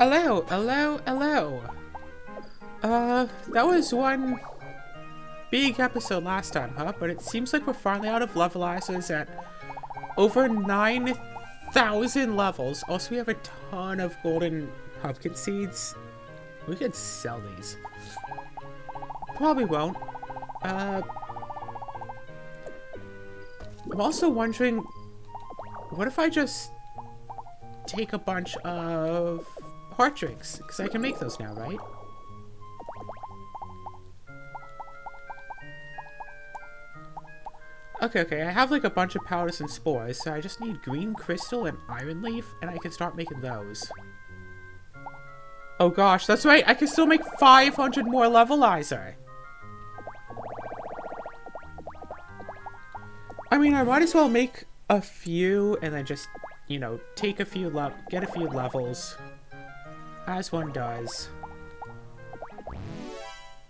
Hello, hello, hello. That was one big episode last time, huh? But it seems like we're finally out of levelizers at over 9,000 levels. Also, we have a ton of golden pumpkin seeds. We could sell these. Probably won't. I'm also wondering, what if I just take a bunch of heart drinks? Because I can make those now, right? Okay, I have like a bunch of powders and spores, so I just need green crystal and iron leaf, and I can start making those. Oh gosh, that's right, I can still make 500 more levelizer. I mean, I might as well make a few and then just, you know, take a few get a few levels, as one does.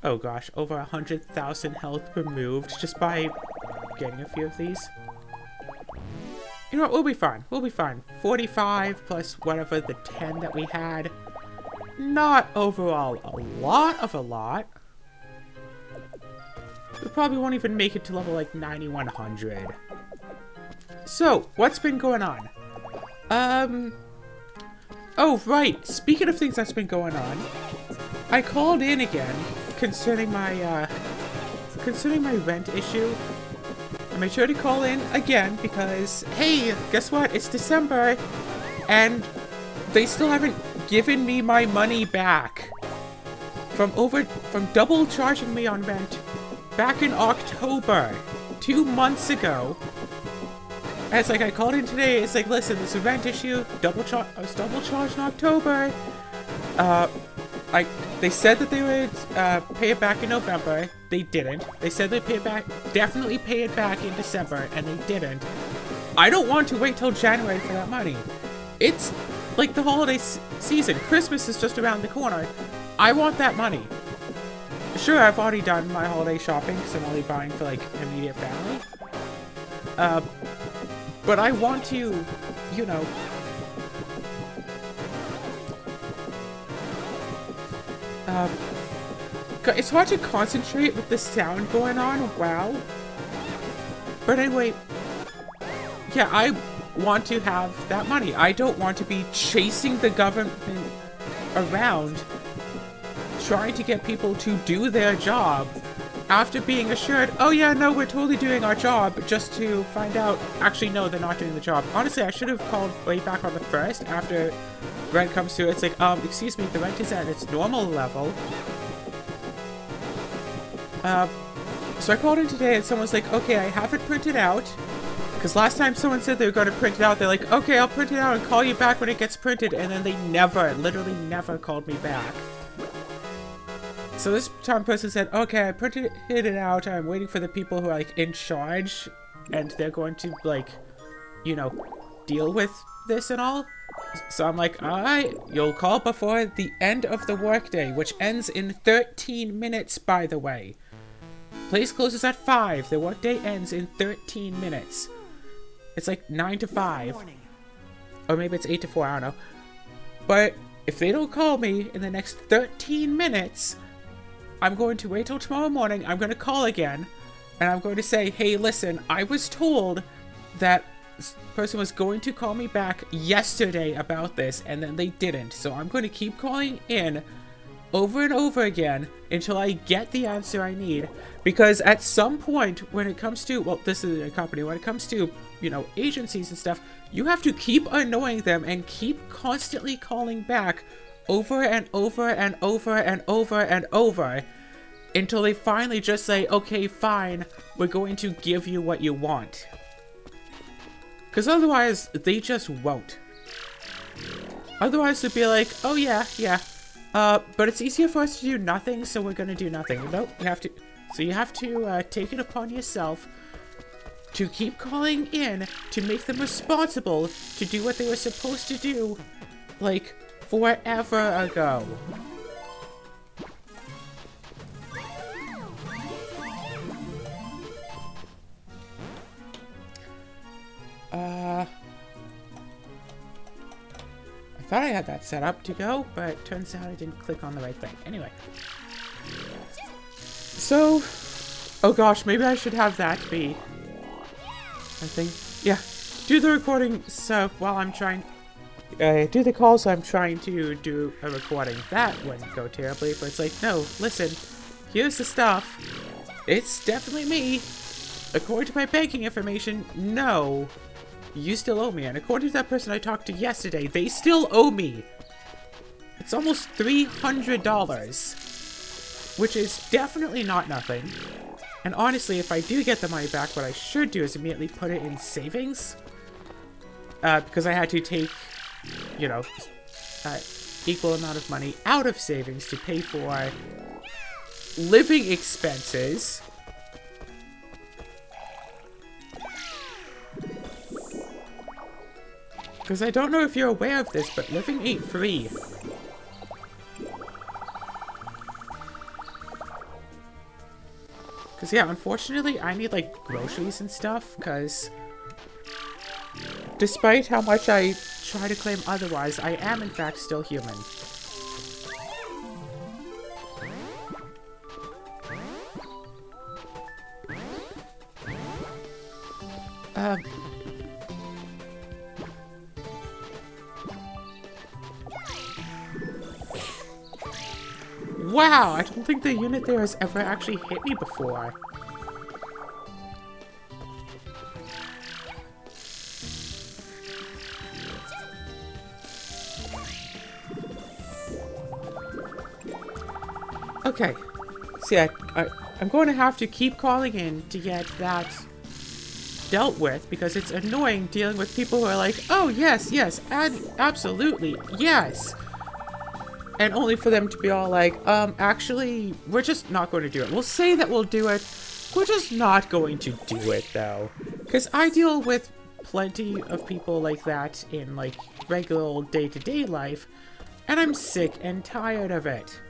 Oh gosh, over 100,000 health removed just by getting a few of these. You know what, we'll be fine. We'll be fine. 45 plus whatever the 10 that we had. Not overall a lot. We probably won't even make it to level like 9100. So, what's been going on? Oh right, speaking of things that's been going on, I called in again concerning my rent issue. I made sure to call in again because, hey, guess what? It's December, and they still haven't given me my money back from double charging me on rent back in October, 2 months ago. And it's like, I called in today, it's like, listen, there's a rent issue, I was double charged in October. They said that they would pay it back in November. They didn't. They said they'd pay it back, definitely pay it back in December, and they didn't. I don't want to wait till January for that money. It's like the holiday season. Christmas is just around the corner. I want that money. Sure, I've already done my holiday shopping because I'm only buying for like immediate family. But I want to, you know, it's hard to concentrate with the sound going on, wow. But anyway, yeah, I want to have that money. I don't want to be chasing the government around, trying to get people to do their job after being assured, oh yeah, no, we're totally doing our job, just to find out, actually, no, they're not doing the job. Honestly, I should have called way back on the 1st after rent comes through. It's like, excuse me, the rent is at its normal level. So I called in today and someone's like, okay, I have it printed out. Because last time someone said they were going to print it out, they're like, okay, I'll print it out and call you back when it gets printed. And then they literally never called me back. So this time person said, okay, I printed it out. I'm waiting for the people who are like in charge. And they're going to like, you know, deal with this and all. So I'm like, alright, you'll call before the end of the workday, which ends in 13 minutes, by the way. Place closes at 5. The workday ends in 13 minutes. It's like 9 to 5. Or maybe it's 8 to 4, I don't know. But if they don't call me in the next 13 minutes, I'm going to wait till tomorrow morning. I'm going to call again. And I'm going to say, hey, listen, I was told that this person was going to call me back yesterday about this, and then they didn't. So I'm going to keep calling in over and over again until I get the answer I need. Because at some point, when it comes to, well, this is a company, when it comes to, you know, agencies and stuff, you have to keep annoying them and keep constantly calling back over and over and over and over and over until they finally just say, okay, fine, we're going to give you what you want. Because otherwise, they just won't. Otherwise, they'd be like, oh yeah, but it's easier for us to do nothing, so we're gonna do nothing. Nope, you have to, so you have to take it upon yourself to keep calling in to make them responsible to do what they were supposed to do, like, forever ago. thought I had that set up to go, but turns out I didn't click on the right thing. Anyway. So, oh gosh, maybe I should have that be, I think, yeah, do the recording so while I'm trying, do the call so I'm trying to do a recording. That wouldn't go terribly, but it's like, no, listen, here's the stuff. It's definitely me. According to my banking information, no, you still owe me. And according to that person I talked to yesterday, they still owe me. It's almost $300, which is definitely not nothing. And honestly, if I do get the money back, what I should do is immediately put it in savings. Because I had to take, you know, equal amount of money out of savings to pay for living expenses. Because I don't know if you're aware of this, but living ain't free. Because, yeah, unfortunately, I need, like, groceries and stuff, because despite how much I try to claim otherwise, I am, in fact, still human. Wow, I don't think the unit there has ever actually hit me before. Okay, so yeah, I'm going to have to keep calling in to get that dealt with, because it's annoying dealing with people who are like, oh yes, yes, absolutely, yes. And only for them to be all like, actually, we're just not going to do it. We'll say that we'll do it. We're just not going to do it, though. Because I deal with plenty of people like that in, like, regular old day-to-day life. And I'm sick and tired of it.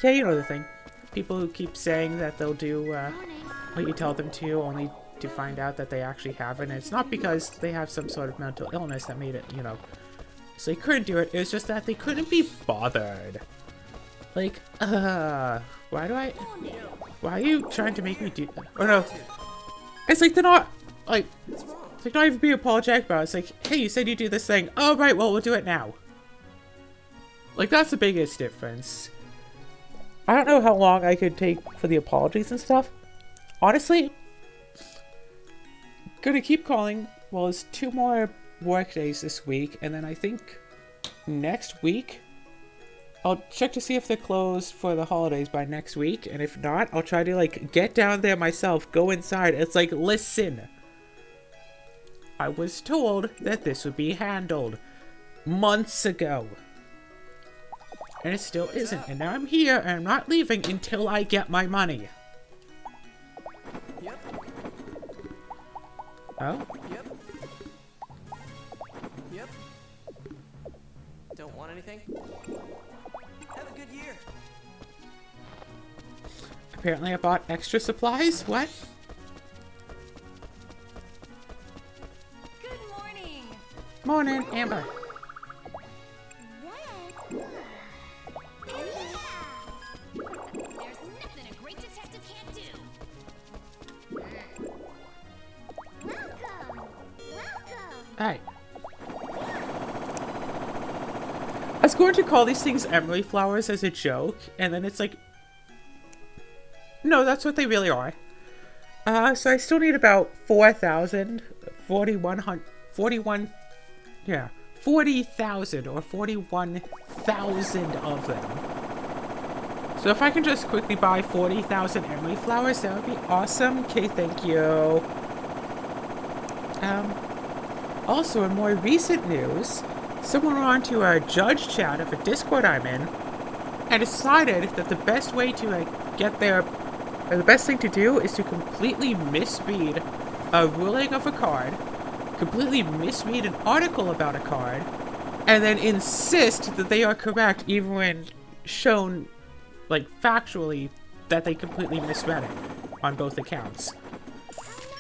Yeah, you know the thing. People who keep saying that they'll do what you tell them to, only to find out that they actually haven't. And it's not because they have some sort of mental illness that made it, you know, so they couldn't do it. It was just that they couldn't be bothered. Like, why are you trying to make me do that? Oh no. It's like they're not, like, it's like not even being apologetic about it. It's like, hey, you said you do this thing. Oh, right, well, we'll do it now. Like, that's the biggest difference. I don't know how long I could take for the apologies and stuff. Honestly, gonna keep calling. Well, there's 2 more work days this week, and then I think next week I'll check to see if they're closed for the holidays by next week, and if not, I'll try to, like, get down there myself, go inside. It's like, listen, I was told that this would be handled months ago, and it still isn't, and now I'm here and I'm not leaving until I get my money. Yep. Oh? Yep. Yep. Don't want anything? Have a good year. Apparently I bought extra supplies? What? Good morning. Morning, Amber. There's nothing a great detective can't do. Welcome. Alright. I was going to call these things emery flowers as a joke, and then it's like, no, that's what they really are. So I still need about 40,000 or 41,000 of them. So if I can just quickly buy 40,000 emery flowers, that would be awesome. Okay, thank you. Also, in more recent news, someone went on to a judge chat of a Discord I'm in and decided that the best way to get there, or the best thing to do, is to completely misread a ruling of a card, completely misread an article about a card, and then insist that they are correct even when shown, like, factually that they completely misread it on both accounts.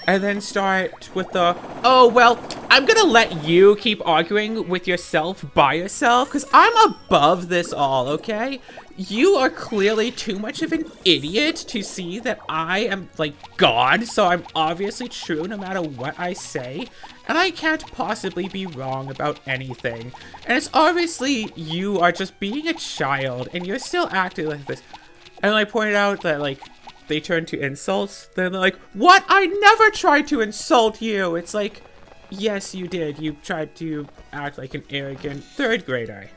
and then start with the, oh, well, I'm gonna let you keep arguing with yourself by yourself, because I'm above this all, okay? You are clearly too much of an idiot to see that I am, like, God, so I'm obviously true no matter what I say, and I can't possibly be wrong about anything. And it's obviously you are just being a child, and you're still acting like this. And I pointed out that, like, they turn to insults. Then they're like, what? I never tried to insult you. It's like, yes, you did. You tried to act like an arrogant third grader.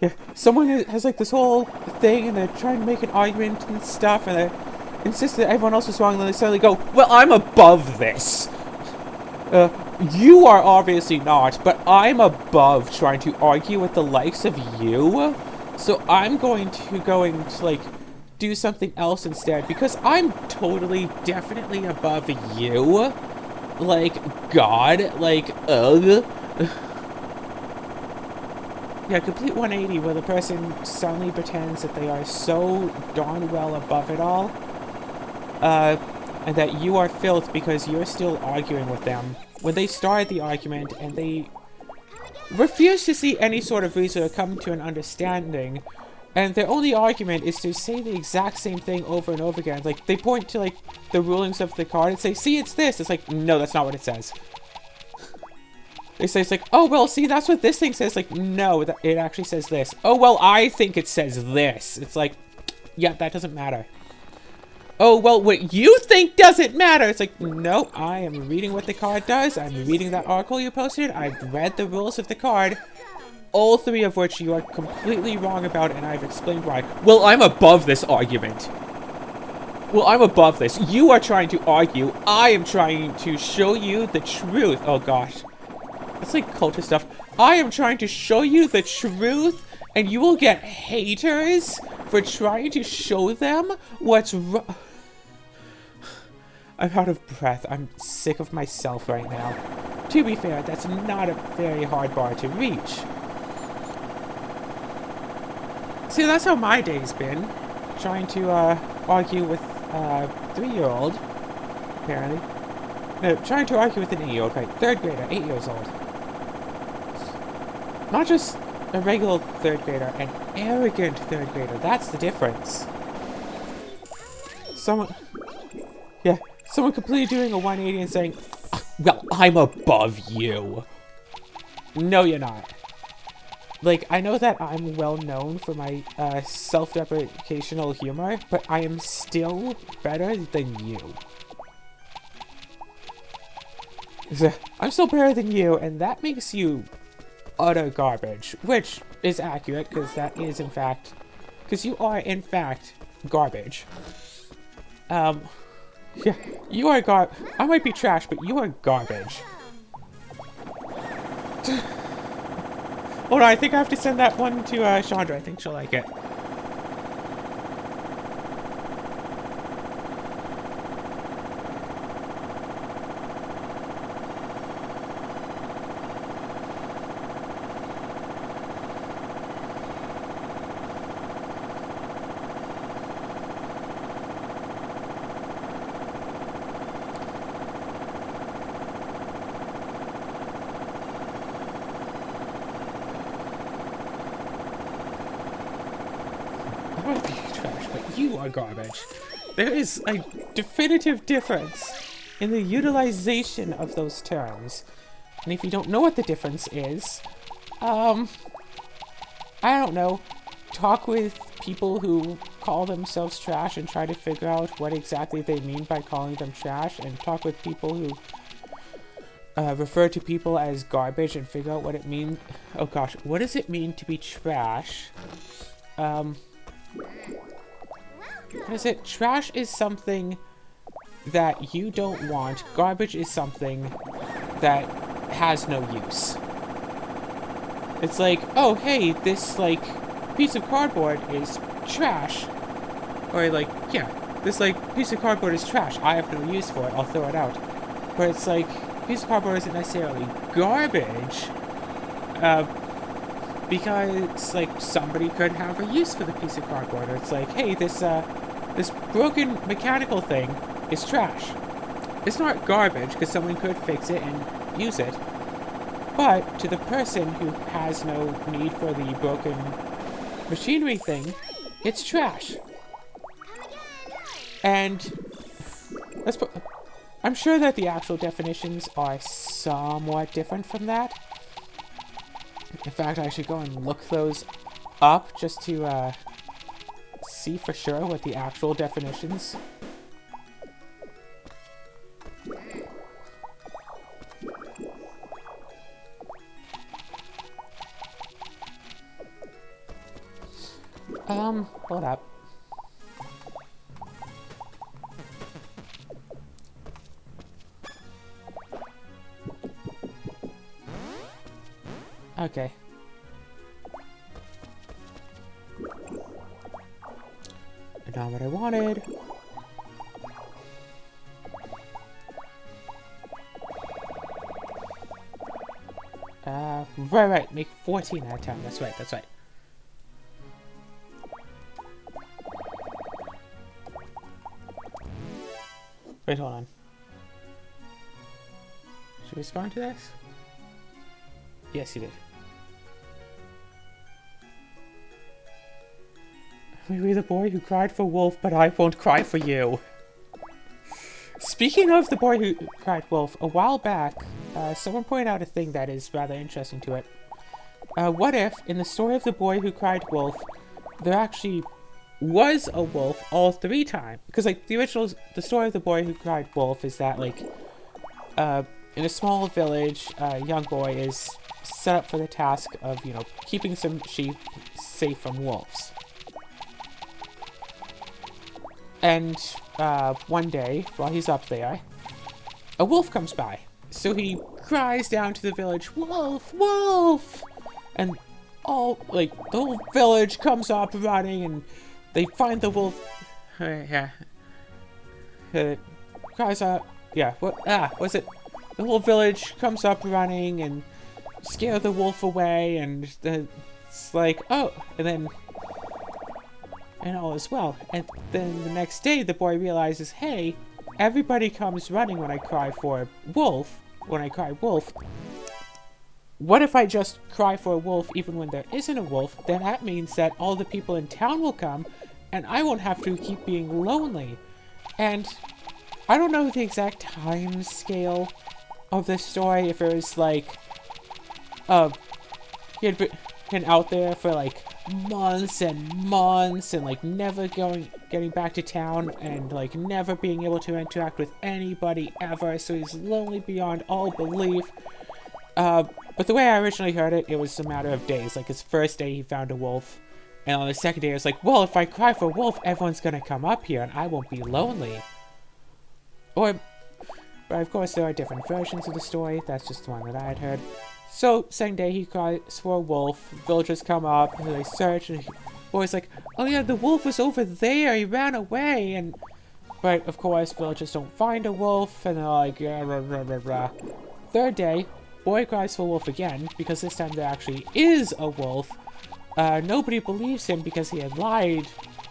Yeah, someone has like this whole thing and they're trying to make an argument and stuff and they insist that everyone else is wrong and then they suddenly go, well, I'm above this. You are obviously not, but I'm above trying to argue with the likes of you. So I'm going to like do something else instead because I'm totally definitely above you. Like God, like ugh. Yeah, complete 180 where the person suddenly pretends that they are so darn well above it all. And that you are filth because you're still arguing with them. When they start the argument and they refuse to see any sort of reason or come to an understanding, and their only argument is to say the exact same thing over and over again. Like, they point to, like, the rulings of the card and say, see, it's this. It's like, no, that's not what it says. They say, it's like, oh, well, see, that's what this thing says. Like, no, it actually says this. Oh, well, I think it says this. It's like, yeah, that doesn't matter. Oh, well, what you think doesn't matter. It's like, no, I am reading what the card does. I'm reading that article you posted. I've read the rules of the card. All three of which you are completely wrong about, and I've explained why. Well, I'm above this argument. Well, I'm above this. You are trying to argue. I am trying to show you the truth. Oh, gosh. It's like cultist stuff. I am trying to show you the truth, and you will get haters for trying to show them what's wrong. I'm out of breath. I'm sick of myself right now. To be fair, that's not a very hard bar to reach. See, that's how my day's been. Trying to argue with a 3-year-old, apparently. No, trying to argue with an 8-year-old, right? 3rd grader, 8 years old. Not just a regular 3rd grader, an arrogant 3rd grader. That's the difference. Someone completely doing a 180 and saying, well, I'm above you. No, you're not. Like, I know that I'm well known for my self-deprecational humor, but I am still better than you. I'm still better than you, and that makes you utter garbage, which is accurate, because that is, in fact, because you are, in fact, garbage. Yeah, you are I might be trash, but you are garbage. Hold on, I think I have to send that one to Chandra. I think she'll like it. I might be trash, but you are garbage. There is a definitive difference in the utilization of those terms. And if you don't know what the difference is, I don't know, talk with people who call themselves trash and try to figure out what exactly they mean by calling them trash, and talk with people who refer to people as garbage and figure out what it means. Oh gosh, what does it mean to be trash? What is it? Trash is something that you don't want. Garbage is something that has no use. It's like, oh, hey, this, like, piece of cardboard is trash. Or, like, yeah, this, like, piece of cardboard is trash. I have no use for it. I'll throw it out. But it's like, piece of cardboard isn't necessarily garbage. Because, like, somebody could have a use for the piece of cardboard. Or it's like, hey, this this broken mechanical thing is trash. It's not garbage, because someone could fix it and use it. But to the person who has no need for the broken machinery thing, it's trash. And I'm sure that the actual definitions are somewhat different from that. In fact, I should go and look those up just to see for sure what the actual definitions. Hold up. Okay. Not what I wanted. Right, make 14 out of 10. That's right, that's right. Wait, hold on. Should we respond to this? Yes, you did. Maybe the boy who cried for Wolf, but I won't cry for you. Speaking of the boy who cried wolf, a while back, someone pointed out a thing that is rather interesting to it. What if, in the story of the boy who cried wolf, there actually was a wolf all 3 times? Because, like, the story of the boy who cried wolf is that, like, in a small village, a young boy is set up for the task of, you know, keeping some sheep safe from wolves. And one day, while he's up there, a wolf comes by. So he cries down to the village, "Wolf! Wolf!" And all, like, the whole village comes up running, and they find the wolf. Cries out, yeah, was it? The whole village comes up running and scare the wolf away, and then it's like, oh, and all is well. And then the next day, the boy realizes, hey, everybody comes running when I cry for wolf. When I cry wolf. What if I just cry for a wolf even when there isn't a wolf? Then that means that all the people in town will come, and I won't have to keep being lonely. And I don't know the exact time scale of this story. If it was like, he had been out there for like months and months and like never getting back to town and like never being able to interact with anybody ever, so he's lonely beyond all belief. But the way I originally heard it, it was a matter of days. Like, his first day he found a wolf, and on the second day it was like, well, if I cry for wolf, everyone's gonna come up here and I won't be lonely. But of course there are different versions of the story. That's just the one that I had heard. So, second day, he cries for a wolf. Villagers come up, and they search, and the boy's like, oh yeah, the wolf was over there, he ran away, but, of course, villagers don't find a wolf, and they're like, yeah, rah, rah, rah, rah. Third day, boy cries for a wolf again, because this time there actually is a wolf. Nobody believes him because he had lied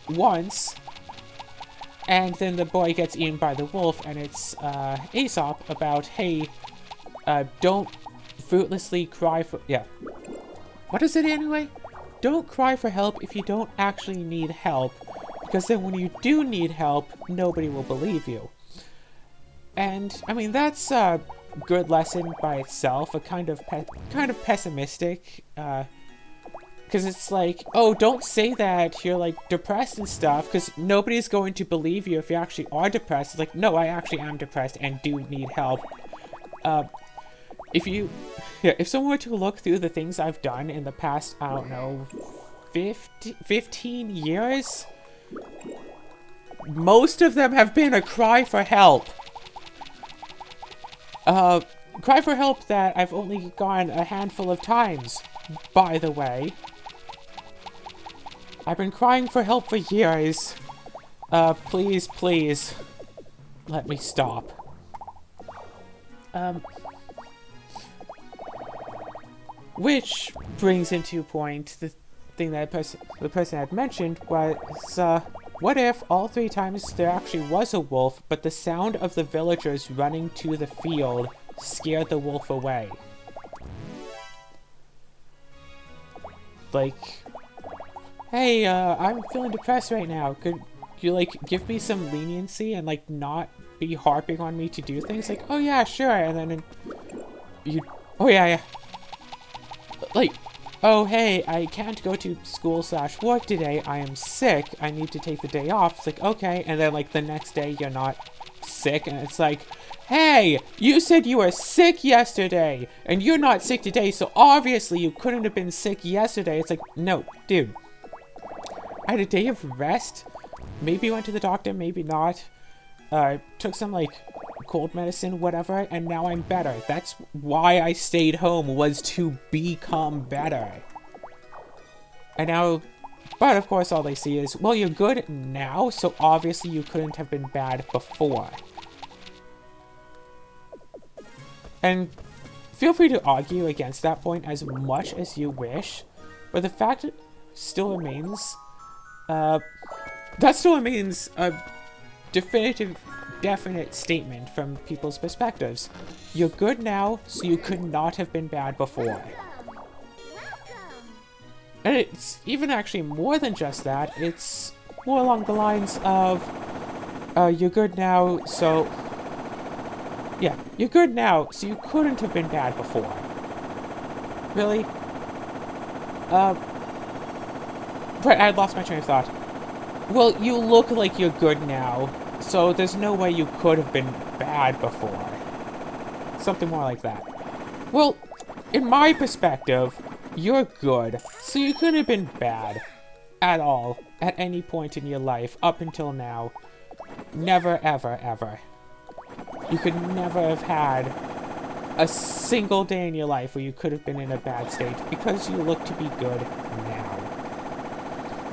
once, and then the boy gets eaten by the wolf, and it's, Aesop about, hey, don't fruitlessly cry for, yeah. What is it anyway? Don't cry for help if you don't actually need help, because then when you do need help, nobody will believe you. And, I mean, that's a good lesson by itself, a kind of pessimistic, because it's like, oh, don't say that you're, like, depressed and stuff, because nobody's going to believe you if you actually are depressed. It's like, no, I actually am depressed and do need help. If someone were to look through the things I've done in the past, I don't know, 15 years, most of them have been a cry for help. Cry for help that I've only gone a handful of times, by the way. I've been crying for help for years. Please, please, let me stop. Which brings into point the thing that the person had mentioned was, What if all 3 times there actually was a wolf, but the sound of the villagers running to the field scared the wolf away? Like, hey, I'm feeling depressed right now. Could you, like, give me some leniency and, like, not be harping on me to do things? Like, oh yeah, sure. And then you, oh yeah. Like, oh hey, I can't go to school/work today. I am sick. I need to take the day off. It's like, okay. And then, like, the next day you're not sick. And it's like, hey, you said you were sick yesterday. And you're not sick today. So obviously you couldn't have been sick yesterday. It's like, no, dude. I had a day of rest. Maybe went to the doctor, maybe not. Took some, like, cold medicine, whatever, and now I'm better. That's why I stayed home, was to become better. And now, but of course all they see is, well, you're good now, so obviously you couldn't have been bad before. And feel free to argue against that point as much as you wish, but the fact still remains, that still remains a definite statement from people's perspectives. You're good now, so you could not have been bad before. And it's even actually more than just that. It's more along the lines of, you're good now, so... Yeah, you're good now, so you couldn't have been bad before. Really? But I lost my train of thought. Well, you look like you're good now, so there's no way you could have been bad before. Something more like that. Well, in my perspective, you're good, so you couldn't have been bad at all at any point in your life up until now. Never, ever, ever. You could never have had a single day in your life where you could have been in a bad state because you look to be good now.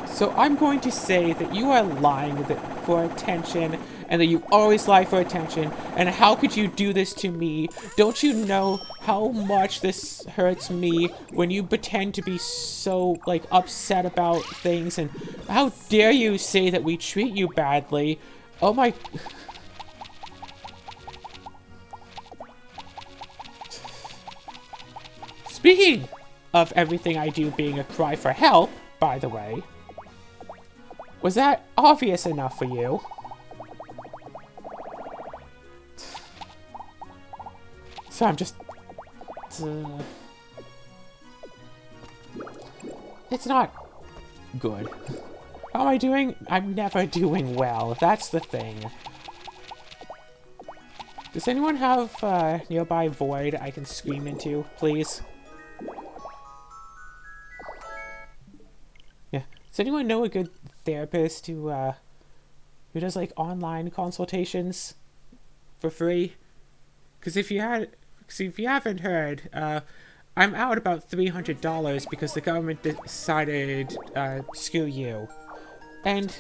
So I'm going to say that you are lying for attention, and that you always lie for attention, and how could you do this to me? Don't you know how much this hurts me when you pretend to be so, like, upset about things, and how dare you say that we treat you badly? Oh my... Speaking of everything I do being a cry for help, by the way, was that obvious enough for you? So I'm just... It's not good. How am I doing? I'm never doing well. That's the thing. Does anyone have a nearby void I can scream into, please? Yeah. Does anyone know a good therapist who does, like, online consultations for free? Because if you haven't heard, I'm out about $300 because the government decided, screw you. And,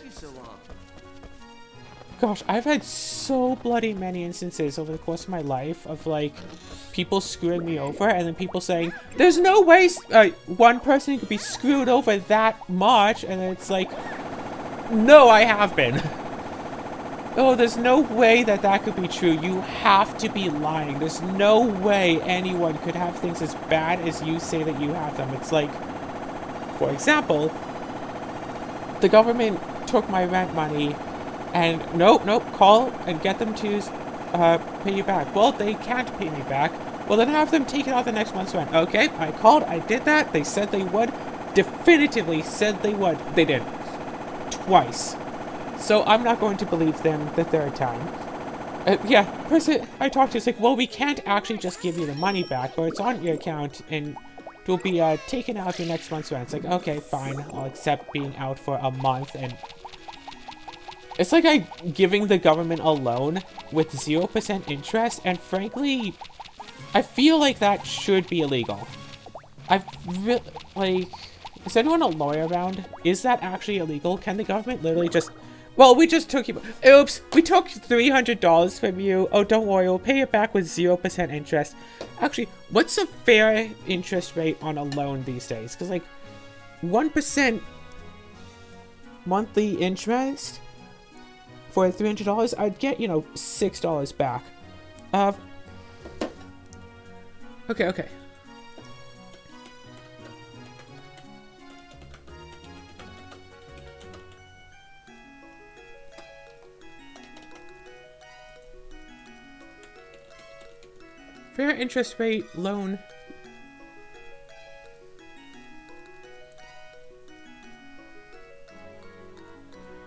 gosh, I've had so bloody many instances over the course of my life of, like, people screwing me over, and then people saying, there's no way one person could be screwed over that much, and it's like, no, I have been. Oh, there's no way that that could be true. You have to be lying. There's no way anyone could have things as bad as you say that you have them. It's like, for example, the government took my rent money and nope, call and get them to pay you back. Well, they can't pay me back. Well, then have them take it out the next month's rent. Okay, I called, I did that. They said they would. Definitively said they would. They did. Twice. So I'm not going to believe them the third time. Yeah, person I talked to is like, well, we can't actually just give you the money back, but it's on your account and it will be taken out of your next month's rent. It's like, okay, fine, I'll accept being out for a month. And it's like I'm giving the government a loan with 0% interest, and frankly, I feel like that should be illegal. Like, is anyone a lawyer around? Is that actually illegal? Can the government literally just... Well, we just took you... Oops! We took $300 from you. Oh, don't worry. We'll pay it back with 0% interest. Actually, what's a fair interest rate on a loan these days? Because, like, 1%... monthly interest for $300, I'd get, you know, $6 back. Okay. Fair interest rate loan.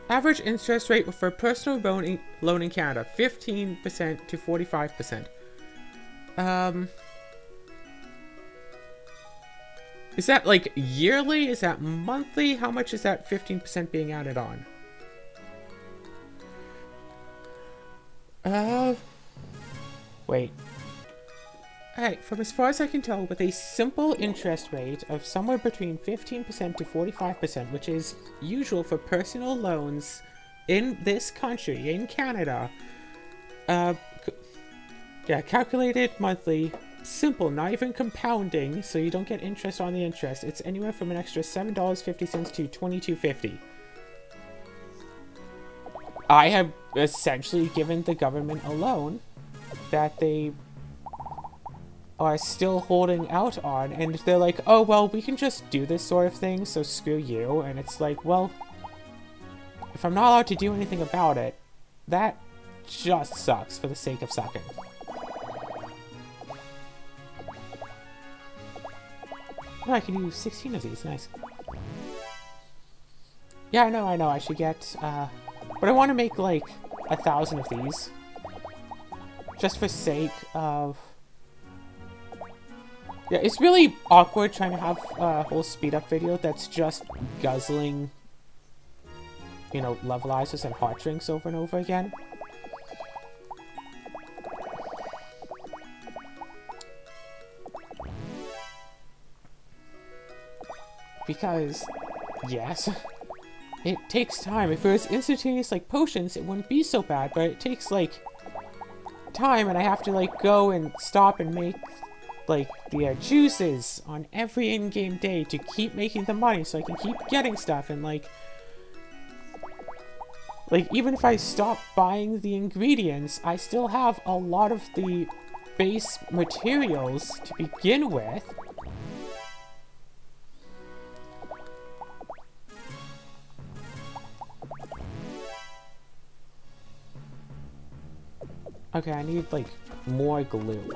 Average interest rate for personal loan in Canada, 15% to 45%. Is that like yearly? Is that monthly? How much is that 15% being added on? Wait. Alright, from as far as I can tell, with a simple interest rate of somewhere between 15% to 45%, which is usual for personal loans in this country, in Canada, yeah, calculated monthly, simple, not even compounding, so you don't get interest on the interest. It's anywhere from an extra $7.50 to $22.50. I have essentially given the government a loan that they are still holding out on, and they're like, oh, well, we can just do this sort of thing, so screw you. And it's like, well, if I'm not allowed to do anything about it, that just sucks for the sake of sucking. Oh, I can do 16 of these, nice. Yeah, I know, I should get, but I want to make, like, 1,000 of these. Just for sake of... Yeah, it's really awkward trying to have a whole speed-up video that's just guzzling, you know, levelizers and hot drinks over and over again. Because, yes, it takes time. If it was instantaneous like potions, it wouldn't be so bad, but it takes, like, time, and I have to, like, go and stop and make, like, the juices on every in-game day to keep making the money so I can keep getting stuff. And like even if I stop buying the ingredients, I still have a lot of the base materials to begin with. Okay, I need, like, more glue.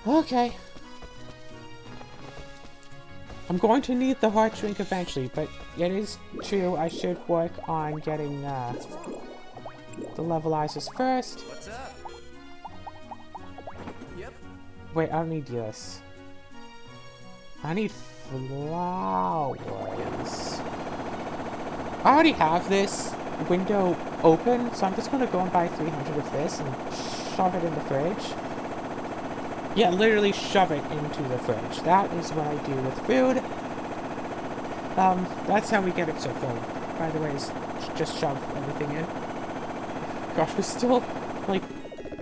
Okay. I'm going to need the heart drink eventually, but it is true I should work on getting the levelizers first. What's up? Yep. Wait, I don't need this. I need flowers. I already have this window open, so I'm just going to go and buy 300 of this and shove it in the fridge. Yeah, literally shove it into the fridge. That is what I do with food. That's how we get it so full. By the way, is just shove everything in. Gosh, we're still, like,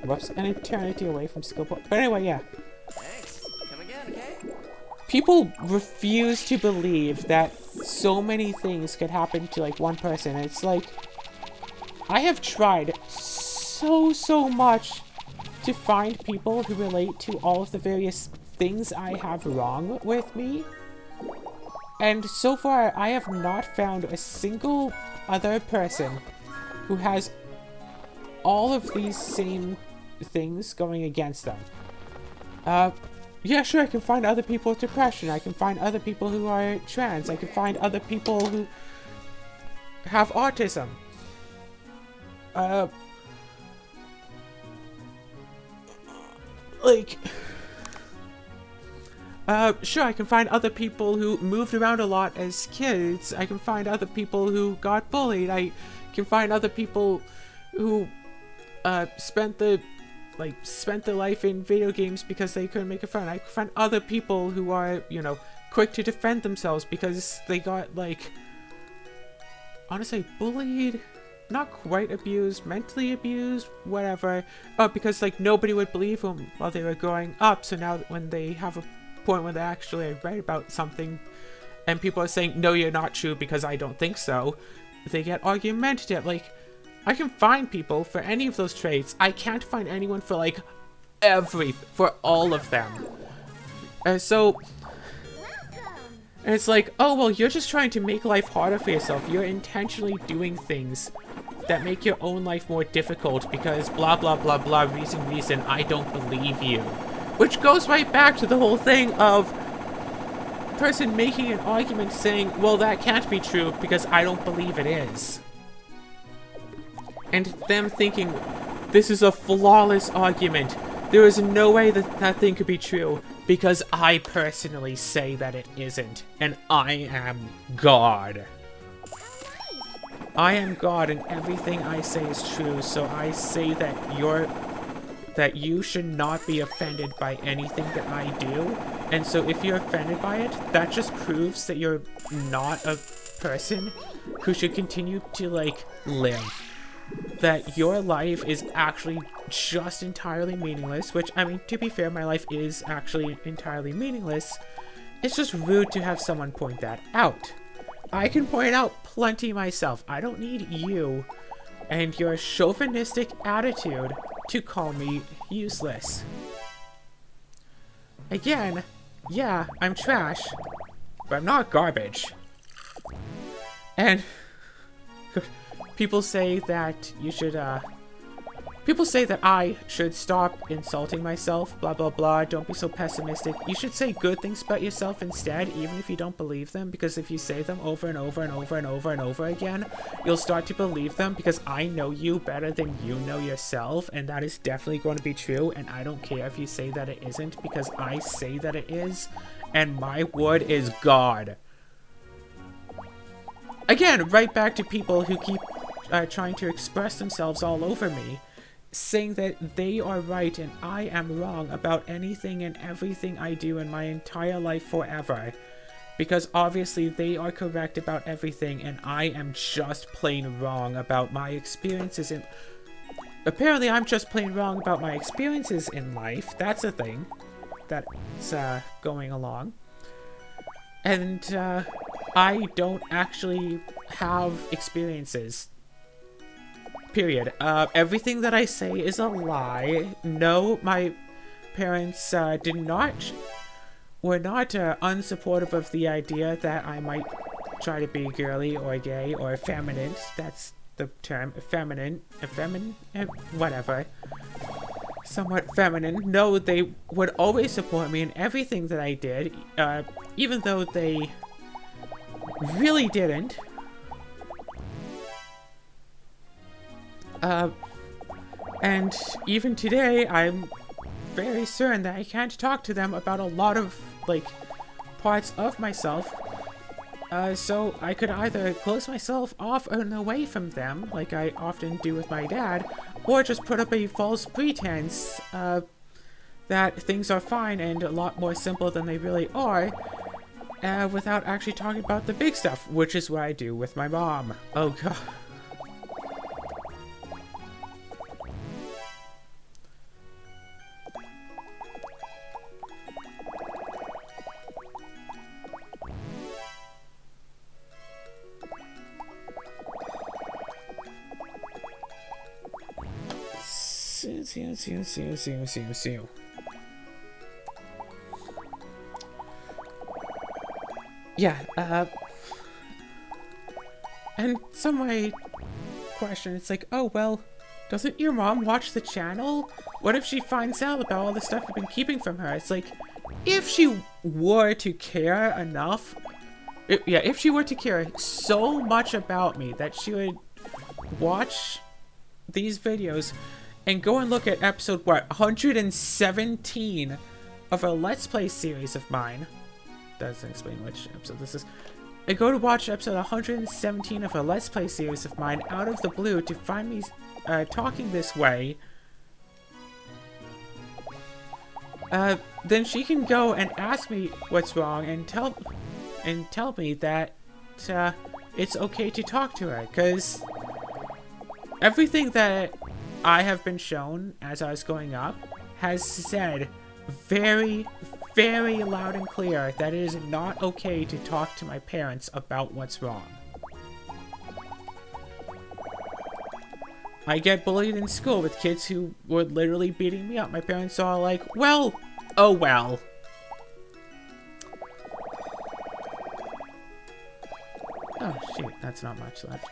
whoops, an eternity away from skill point. But anyway, yeah. Thanks. Come again, okay? People refuse to believe that so many things could happen to, like, one person. It's like, I have tried so much to find people who relate to all of the various things I have wrong with me. And so far, I have not found a single other person who has all of these same things going against them. Yeah, sure, I can find other people with depression. I can find other people who are trans. I can find other people who have autism. Sure, I can find other people who moved around a lot as kids. I can find other people who got bullied. I can find other people who, spent their life in video games because they couldn't make a friend. I can find other people who are, you know, quick to defend themselves because they got, like, honestly, bullied not quite abused, mentally abused, whatever. Because like nobody would believe them while they were growing up. So now when they have a point where they actually write about something, and people are saying, "No, you're not true because I don't think so," they get argumentative. Like, I can find people for any of those traits. I can't find anyone for like for all of them. So and it's like, oh, well, you're just trying to make life harder for yourself. You're intentionally doing things that make your own life more difficult because blah, blah, blah, blah, reason, I don't believe you. Which goes right back to the whole thing of person making an argument saying, well, that can't be true because I don't believe it is. And them thinking, this is a flawless argument. There is no way that that thing could be true because I personally say that it isn't. And I am God. I am God and everything I say is true. So I say that you should not be offended by anything that I do. And so if you're offended by it, that just proves that you're not a person who should continue to, like, live. That your life is actually just entirely meaningless, which, I mean, to be fair, my life is actually entirely meaningless. It's just rude to have someone point that out. I can point out plenty myself. I don't need you and your chauvinistic attitude to call me useless. Again, yeah, I'm trash, but I'm not garbage. And people say that you should, people say that I should stop insulting myself, blah, blah, blah, don't be so pessimistic. You should say good things about yourself instead, even if you don't believe them, because if you say them over and over and over and over and over again, you'll start to believe them, because I know you better than you know yourself, and that is definitely going to be true, and I don't care if you say that it isn't, because I say that it is, and my word is God. Again, right back to people who keep trying to express themselves all over me, saying that they are right and I am wrong about anything and everything I do in my entire life forever. Because obviously they are correct about everything and I am just plain wrong about my experiences in... Apparently I'm just plain wrong about my experiences in life. That's a thing that's going along. And I don't actually have experiences. Period. Everything that I say is a lie. No, my parents were not unsupportive of the idea that I might try to be girly or gay or feminine. That's the term. Feminine, whatever. Somewhat feminine. No, they would always support me in everything that I did, even though they really didn't. And even today, I'm very certain that I can't talk to them about a lot of, like, parts of myself. So I could either close myself off and away from them, like I often do with my dad, or just put up a false pretense, that things are fine and a lot more simple than they really are, without actually talking about the big stuff, which is what I do with my mom. Oh god. Yeah, and some might question, it's like, oh, well, doesn't your mom watch the channel? What if she finds out about all the stuff you've been keeping from her? It's like, if she were to care enough, if she were to care so much about me that she would watch these videos and go and look at episode, 117 of a Let's Play series of mine. Doesn't explain which episode this is. I go to watch episode 117 of a Let's Play series of mine out of the blue to find me talking this way. Then she can go and ask me what's wrong and tell me that it's okay to talk to her, because everything that I have been shown as I was growing up has said very, very loud and clear that it is not okay to talk to my parents about what's wrong. I get bullied in school with kids who were literally beating me up. My parents are like, well, oh well. Oh, shoot, that's not much left.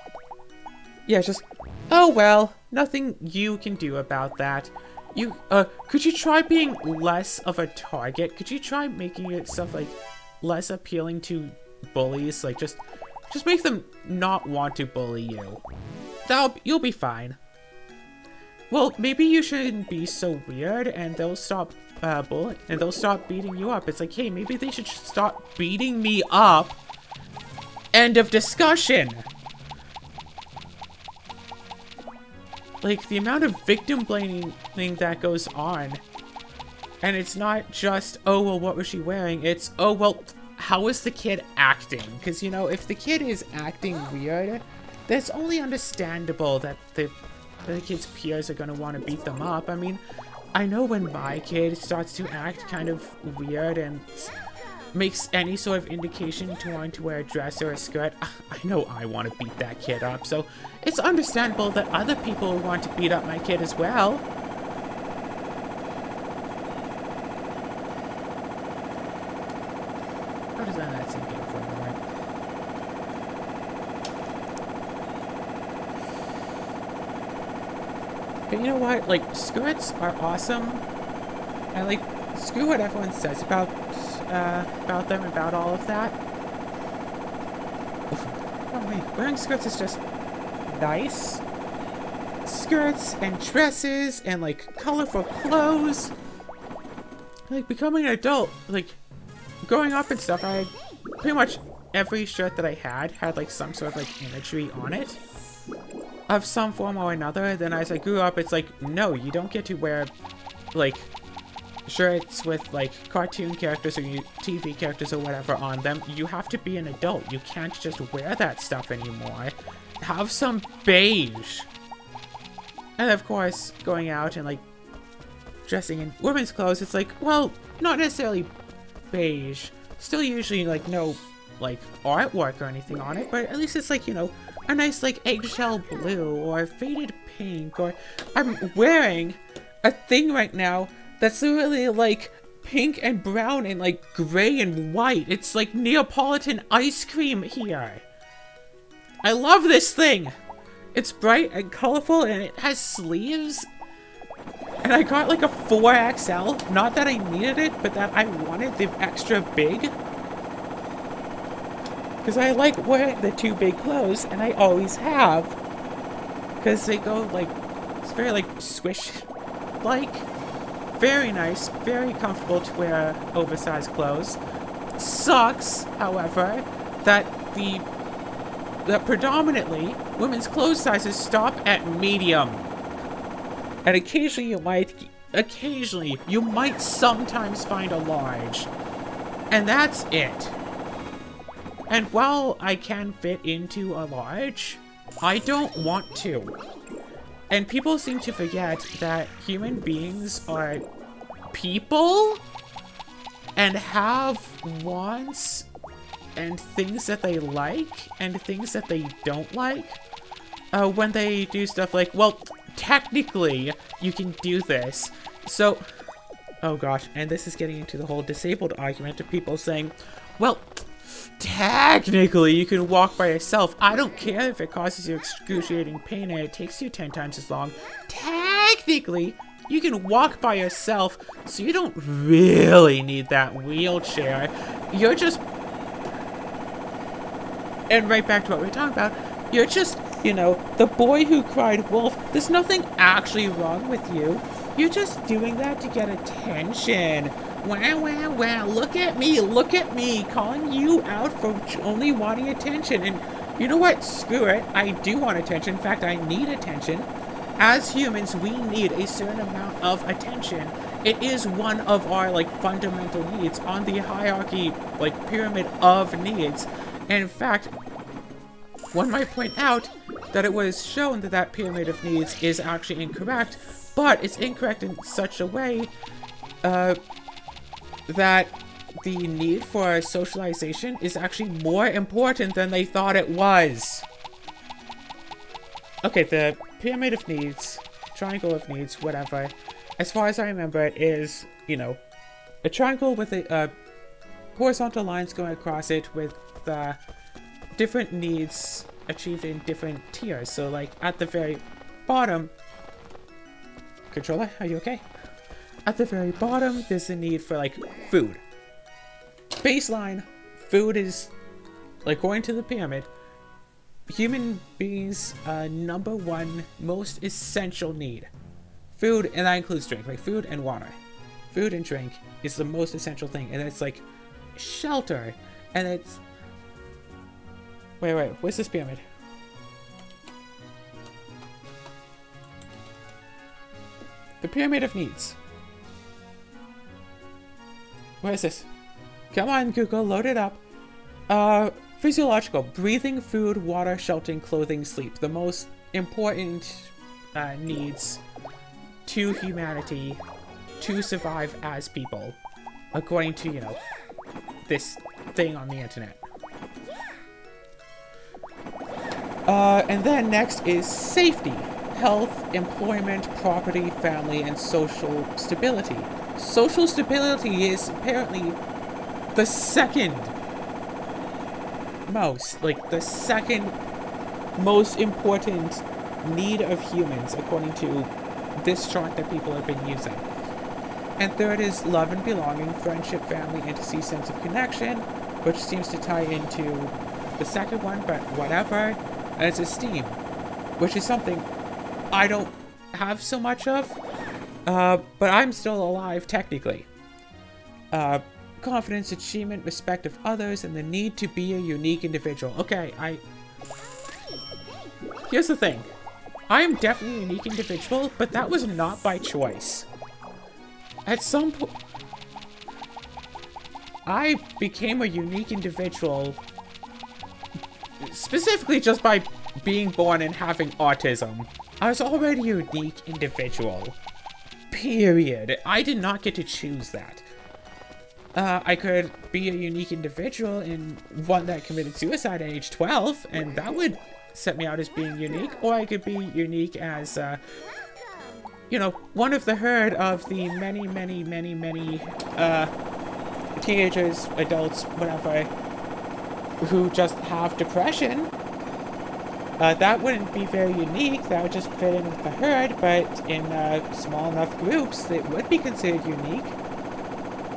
Yeah, just, oh well, nothing you can do about that. You, could you try being less of a target? Could you try making it stuff, like, less appealing to bullies? Like, just make them not want to bully you. You'll be fine. Well, maybe you shouldn't be so weird, and they'll stop, bullying, and they'll stop beating you up. It's like, hey, maybe they should stop beating me up. End of discussion. Like, the amount of victim blaming that goes on. And it's not just, oh, well, what was she wearing? It's, oh, well, how is the kid acting? Because, you know, if the kid is acting weird, that's only understandable that the kid's peers are going to want to beat them up. I mean, I know when my kid starts to act kind of weird and makes any sort of indication to want to wear a dress or a skirt, I know I want to beat that kid up. So it's understandable that other people want to beat up my kid as well. How does that sink in for a moment? But you know what? Like, skirts are awesome. And like, screw what everyone says about them, about all of that. Oh wait, wearing skirts is just nice. Skirts and dresses and like colorful clothes. Like becoming an adult, like growing up and stuff, I pretty much every shirt that I had like some sort of like imagery on it of some form or another. Then as I grew up, it's like, no, you don't get to wear like shirts with like cartoon characters or TV characters or whatever on them. You have to be an adult. You can't just wear that stuff anymore. Have some beige. And of course, going out and like dressing in women's clothes, it's like, well, not necessarily beige. Still usually like no like artwork or anything on it, but at least it's like, you know, a nice like eggshell blue or faded pink. Or I'm wearing a thing right now that's literally like pink and brown and like gray and white. It's like Neapolitan ice cream here. I love this thing. It's bright and colorful and it has sleeves. And I got like a 4XL. Not that I needed it, but that I wanted the extra big. Because I like wearing the too big clothes, and I always have. Because they go like, it's very like squish-like. Very nice, very comfortable to wear oversized clothes. Sucks, however, that predominantly women's clothes sizes stop at medium. And occasionally you might sometimes find a large. And that's it. And while I can fit into a large, I don't want to. And people seem to forget that human beings are people and have wants and things that they like and things that they don't like. When they do stuff like, well, technically you can do this. So, oh gosh, and this is getting into the whole disabled argument of people saying, well, technically you can walk by yourself. I don't care if it causes you excruciating pain and it takes you 10 times as long. Technically, you can walk by yourself, so you don't really need that wheelchair. You're just... And right back to what we were talking about, you're just, you know, the boy who cried wolf. There's nothing actually wrong with you. You're just doing that to get attention. Wow, wow, wow, look at me, calling you out for only wanting attention. And you know what? Screw it. I do want attention. In fact, I need attention. As humans, we need a certain amount of attention. It is one of our, like, fundamental needs on the hierarchy, like, pyramid of needs. And in fact, one might point out that it was shown that that pyramid of needs is actually incorrect, but it's incorrect in such a way that the need for socialization is actually more important than they thought it was. Okay, the pyramid of needs, triangle of needs, whatever, as far as I remember, it is, you know, a triangle with a horizontal lines going across it with different needs achieved in different tiers. So, like, at the very bottom... Controller, are you okay? At the very bottom, there's the need for, like, food. Baseline, food is, like, going to the pyramid. Human beings' number one most essential need. Food, and that includes drink, like food and water. Food and drink is the most essential thing, and it's like shelter, and it's... Wait, where's this pyramid? The pyramid of needs. Where is this? Come on, Google, load it up. Physiological, breathing, food, water, sheltering, clothing, sleep. The most important needs to humanity to survive as people, according to, you know, this thing on the internet. And then next is safety, health, employment, property, family, and social stability. Social stability is apparently the second most, like the second most important need of humans, according to this chart that people have been using. And third is love and belonging, friendship, family, intimacy, sense of connection, which seems to tie into the second one, but whatever. And it's esteem, which is something I don't have so much of, but I'm still alive technically. Confidence, achievement, respect of others, and the need to be a unique individual. Okay, here's the thing. I am definitely a unique individual, but that was not by choice. At some point, I became a unique individual specifically just by being born and having autism. I was already a unique individual. Period. I did not get to choose that. I could be a unique individual and one that committed suicide at age 12, and that would set me out as being unique. Or I could be unique as, you know, one of the herd of the many, teenagers, adults, whatever, who just have depression. That wouldn't be very unique. That would just fit in with the herd, but in small enough groups, it would be considered unique.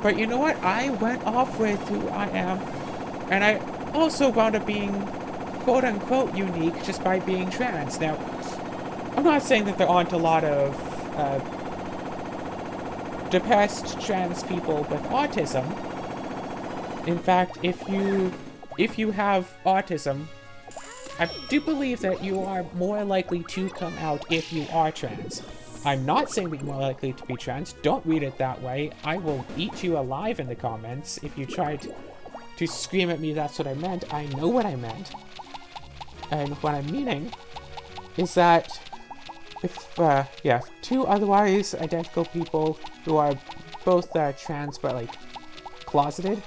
But you know what? I went off with who I am, and I also wound up being quote-unquote unique just by being trans. Now, I'm not saying that there aren't a lot of depressed trans people with autism. In fact, if you have autism, I do believe that you are more likely to come out if you are trans. I'm not saying that you're more likely to be trans. Don't read it that way. I will eat you alive in the comments if you tried to scream at me that's what I meant. I know what I meant. And what I'm meaning is that if, two otherwise identical people who are both trans but, like, closeted,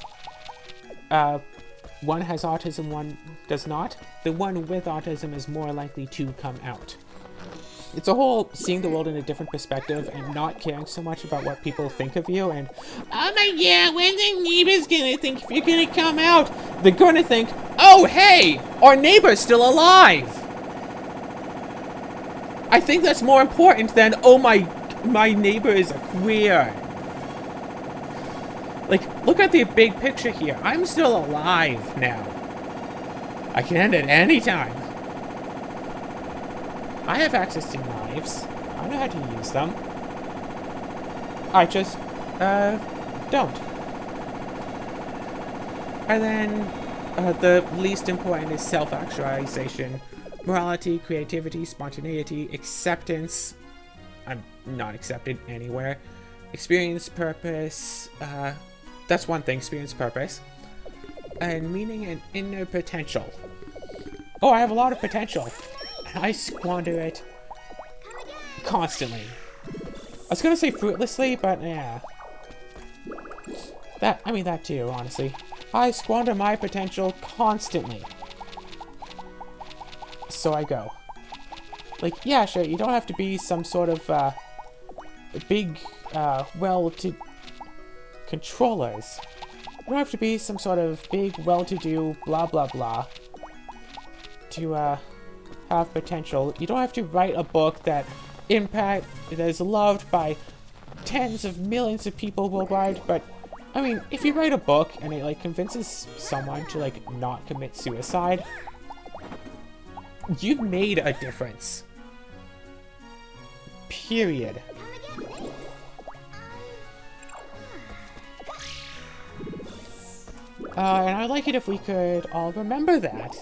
one has autism, one does not, the one with autism is more likely to come out. It's a whole seeing the world in a different perspective and not caring so much about what people think of you and, oh my god, when the neighbor's gonna think if you're gonna come out? They're gonna think, oh hey, our neighbor's still alive! I think that's more important than, oh my neighbor is a queer. Like, look at the big picture here. I'm still alive now. I can end at any time. I have access to knives. I know how to use them. I just, don't. And then, the least important is self-actualization. Morality, creativity, spontaneity, acceptance. I'm not accepted anywhere. Experience, purpose, that's one thing, experience, purpose. And meaning and inner potential. Oh, I have a lot of potential. I squander it constantly. I was gonna say fruitlessly, but yeah. That too, honestly. I squander my potential constantly. So I go. Like, yeah, sure, you don't have to be some sort of, big, well-to... controllers. You don't have to be some sort of big, well-to-do, blah, blah, blah. To, have potential. You don't have to write a book that is loved by tens of millions of people worldwide, but I mean, if you write a book and it like convinces someone to like not commit suicide, you've made a difference. Period. And I'd like it if we could all remember that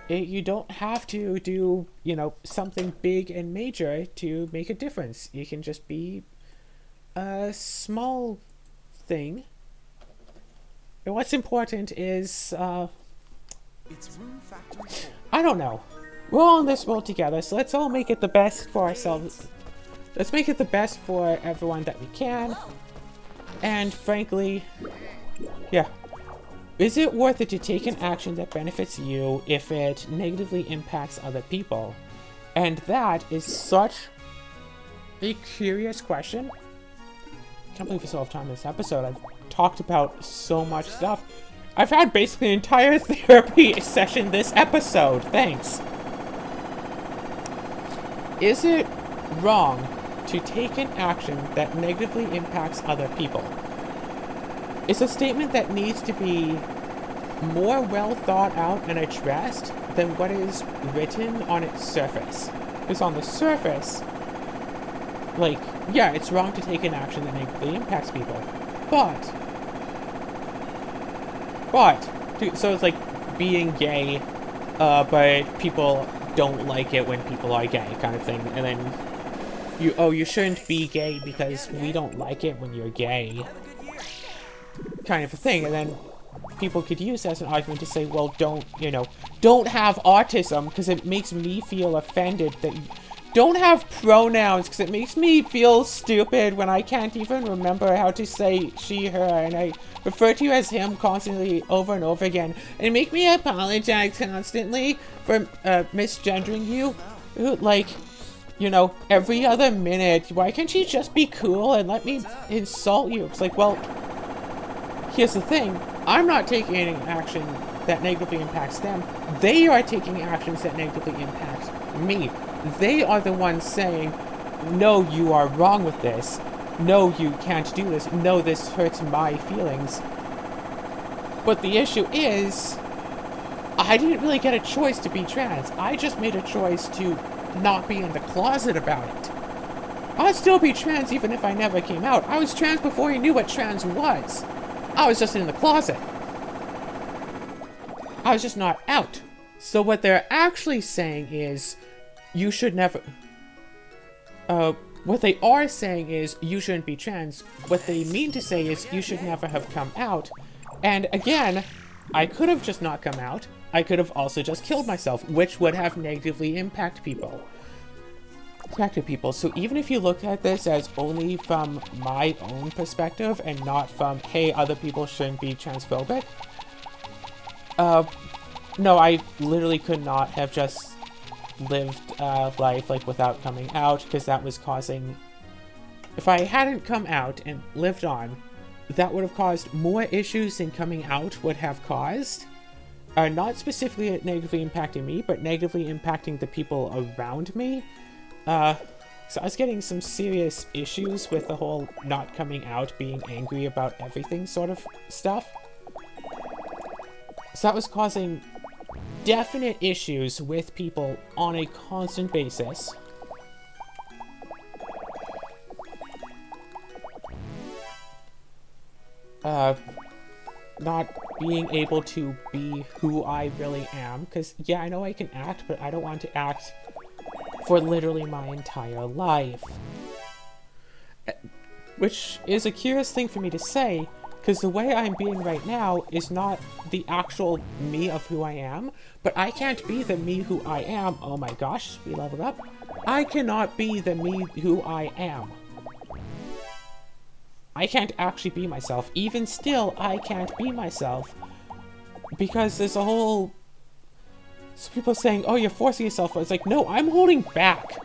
you don't have to do, you know, something big and major to make a difference. You can just be a small thing. And what's important is, I don't know. We're all in this world together, so let's all make it the best for ourselves. Let's make it the best for everyone that we can. And frankly, yeah. Is it worth it to take an action that benefits you if it negatively impacts other people? And that is such a curious question. I can't believe we still have time in this episode. I've talked about so much stuff. I've had basically an entire therapy session this episode. Thanks. Is it wrong to take an action that negatively impacts other people? It's a statement that needs to be more well thought out and addressed than what is written on its surface. Because on the surface, like, yeah, it's wrong to take an action that negatively impacts people. But, so it's like being gay, but people don't like it when people are gay kind of thing. And then you shouldn't be gay because we don't like it when you're gay. Kind of a thing. And then people could use that as an argument to say, well, don't have autism because it makes me feel offended that you don't have pronouns because it makes me feel stupid when I can't even remember how to say she, her, and I refer to you as him constantly over and over again, and make me apologize constantly for misgendering you, like, you know, every other minute. Why can't you just be cool and let me insult you? It's like, well, here's the thing. I'm not taking any action that negatively impacts them. They are taking actions that negatively impact me. They are the ones saying, no, you are wrong with this. No, you can't do this. No, this hurts my feelings. But the issue is, I didn't really get a choice to be trans. I just made a choice to not be in the closet about it. I'd still be trans even if I never came out. I was trans before I knew what trans was. I was just in the closet. I was just not out. So what they're actually saying is, you should never... what they are saying is, you shouldn't be trans. What they mean to say is, you should never have come out. And again, I could have just not come out. I could have also just killed myself, which would have negatively impacted people. So even if you look at this as only from my own perspective and not from, hey, other people shouldn't be transphobic, no, I literally could not have just lived life like without coming out, because that was causing... If I hadn't come out and lived on, that would have caused more issues than coming out would have caused. Not specifically negatively impacting me, but negatively impacting the people around me. So I was getting some serious issues with the whole not coming out, being angry about everything sort of stuff. So that was causing definite issues with people on a constant basis. Not being able to be who I really am, because yeah, I know I can act, but I don't want to act for literally my entire life. Which is a curious thing for me to say, Because the way I'm being right now is not the actual me of who I am, but I can't be the me who I am. Oh my gosh, we leveled up. I cannot be the me who I am. I can't actually be myself. Even still, I can't be myself. Because there's a whole... So people saying, oh, you're forcing yourself. It's like, no, I'm holding back.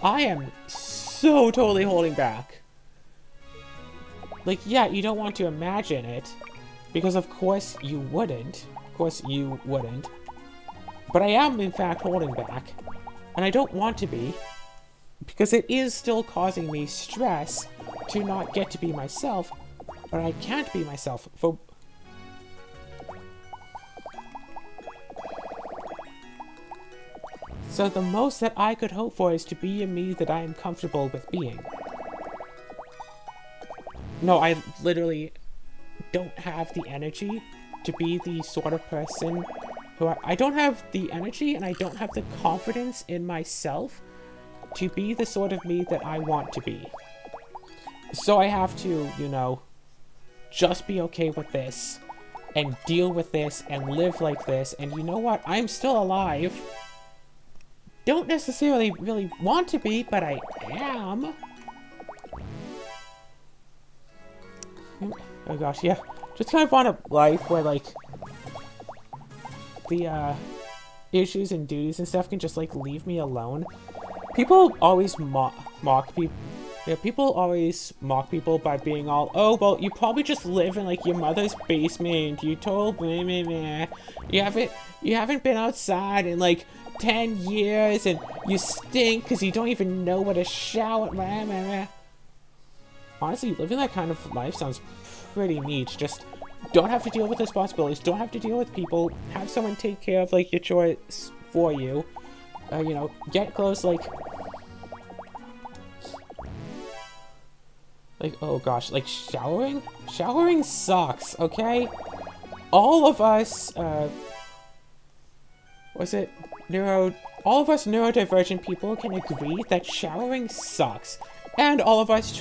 I am so totally holding back. Like, yeah, you don't want to imagine it. Because of course you wouldn't. Of course you wouldn't. But I am, in fact, holding back. And I don't want to be. Because it is still causing me stress to not get to be myself. But I can't be myself for... So the most that I could hope for is to be a me that I am comfortable with being. No, I literally don't have the energy to be the sort of person who I don't have the energy and I don't have the confidence in myself to be the sort of me that I want to be. So I have to, you know, just be okay with this and deal with this and live like this. And you know what? I'm still alive. Don't necessarily really want to be, but I am. Oh gosh, yeah. Just kind of want a life where, like, the, issues and duties and stuff can just, like, leave me alone. People always mock people. Yeah, people always mock people by being all, oh, well, you probably just live in, like, your mother's basement. You told me, you haven't been outside in, like, 10 years, and you stink because you don't even know what a shower... Honestly, living that kind of life sounds pretty neat. Just don't have to deal with responsibilities, don't have to deal with people, have someone take care of, like, your chores for you. You know, get close, like, oh gosh, like, showering? Showering sucks, okay? All of us, all of us neurodivergent people can agree that showering sucks. And all of us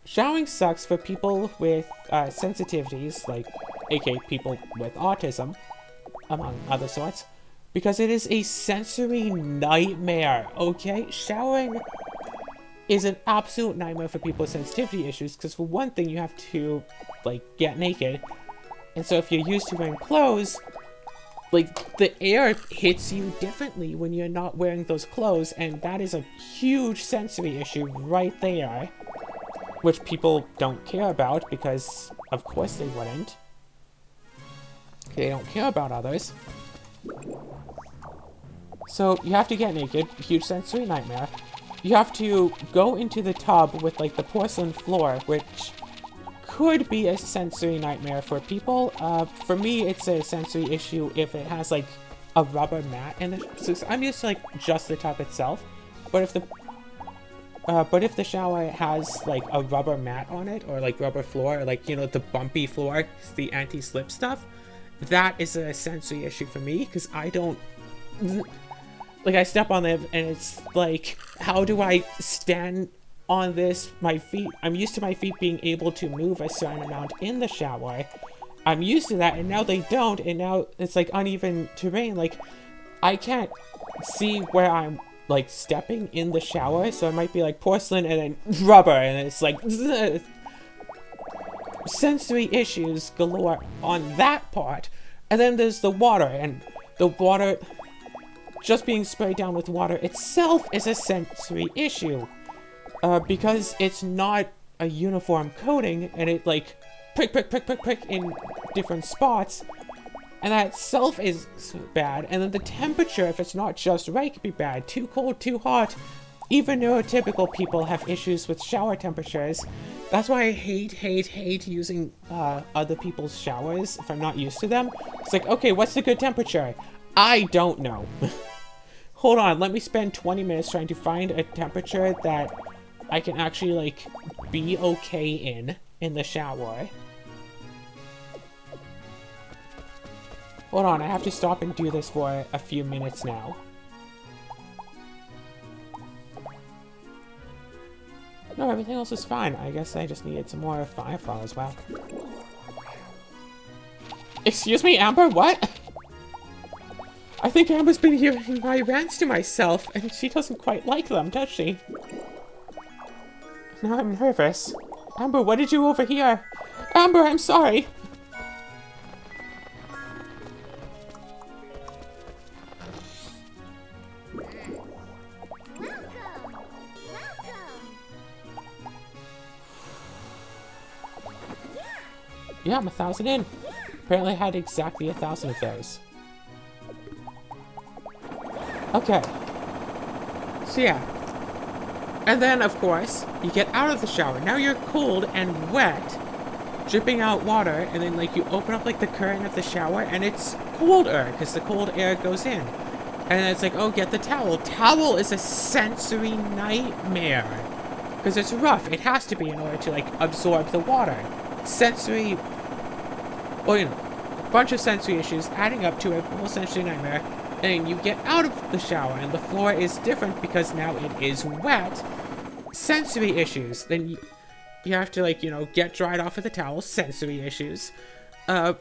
showering sucks for people with, sensitivities, like, aka people with autism, among other sorts, because it is a sensory nightmare, okay? Showering is an absolute nightmare for people with sensitivity issues, because for one thing, you have to, like, get naked, and so if you're used to wearing clothes, like, the air hits you differently when you're not wearing those clothes, and that is a huge sensory issue right there, which people don't care about, because of course they wouldn't. They don't care about others. So, you have to get naked, huge sensory nightmare. You have to go into the tub with, like, the porcelain floor, which could be a sensory nightmare for people. For me, it's a sensory issue if it has, like, a rubber mat in it. So I'm used to, like, just the tub itself. But if the shower has, like, a rubber mat on it, or, like, rubber floor, or, like, you know, the bumpy floor, the anti-slip stuff, that is a sensory issue for me, because I don't... Like, I step on it, and it's like, how do I stand on this? My feet, I'm used to my feet being able to move a certain amount in the shower. I'm used to that, and now they don't, and now it's, like, uneven terrain. Like, I can't see where I'm, like, stepping in the shower, so it might be, like, porcelain and then rubber, and it's, like, sensory issues galore on that part. And then there's the water, and the water... Just being sprayed down with water itself is a sensory issue. Because it's not a uniform coating, and it, like, prick in different spots. And that itself is bad. And then the temperature, if it's not just right, can be bad. Too cold, too hot. Even neurotypical people have issues with shower temperatures. That's why I hate using other people's showers if I'm not used to them. It's like, okay, what's the good temperature? I don't know. Hold on, let me spend 20 minutes trying to find a temperature that I can actually, like, be okay in the shower. Hold on, I have to stop and do this for a few minutes now. No, everything else is fine. I guess I just needed some more firefly as well. Excuse me, Amber, what? I think Amber's been hearing my rants to myself, and she doesn't quite like them, does she? Now I'm nervous. Amber, what did you overhear? Amber, I'm sorry. Yeah, I'm 1,000 in. Apparently I had exactly 1,000 of those. Okay. So yeah. And then, of course, you get out of the shower. Now you're cold and wet, dripping out water, and then, like, you open up, like, the curtain of the shower, and it's colder, because the cold air goes in. And it's like, oh, get the towel. Towel is a sensory nightmare. Because it's rough. It has to be in order to, like, absorb the water. Sensory... Well, you know, a bunch of sensory issues adding up to a whole sensory nightmare. And you get out of the shower, and the floor is different because now it is wet. Sensory issues. Then you have to, like, you know, get dried off with a towel. Sensory issues. Either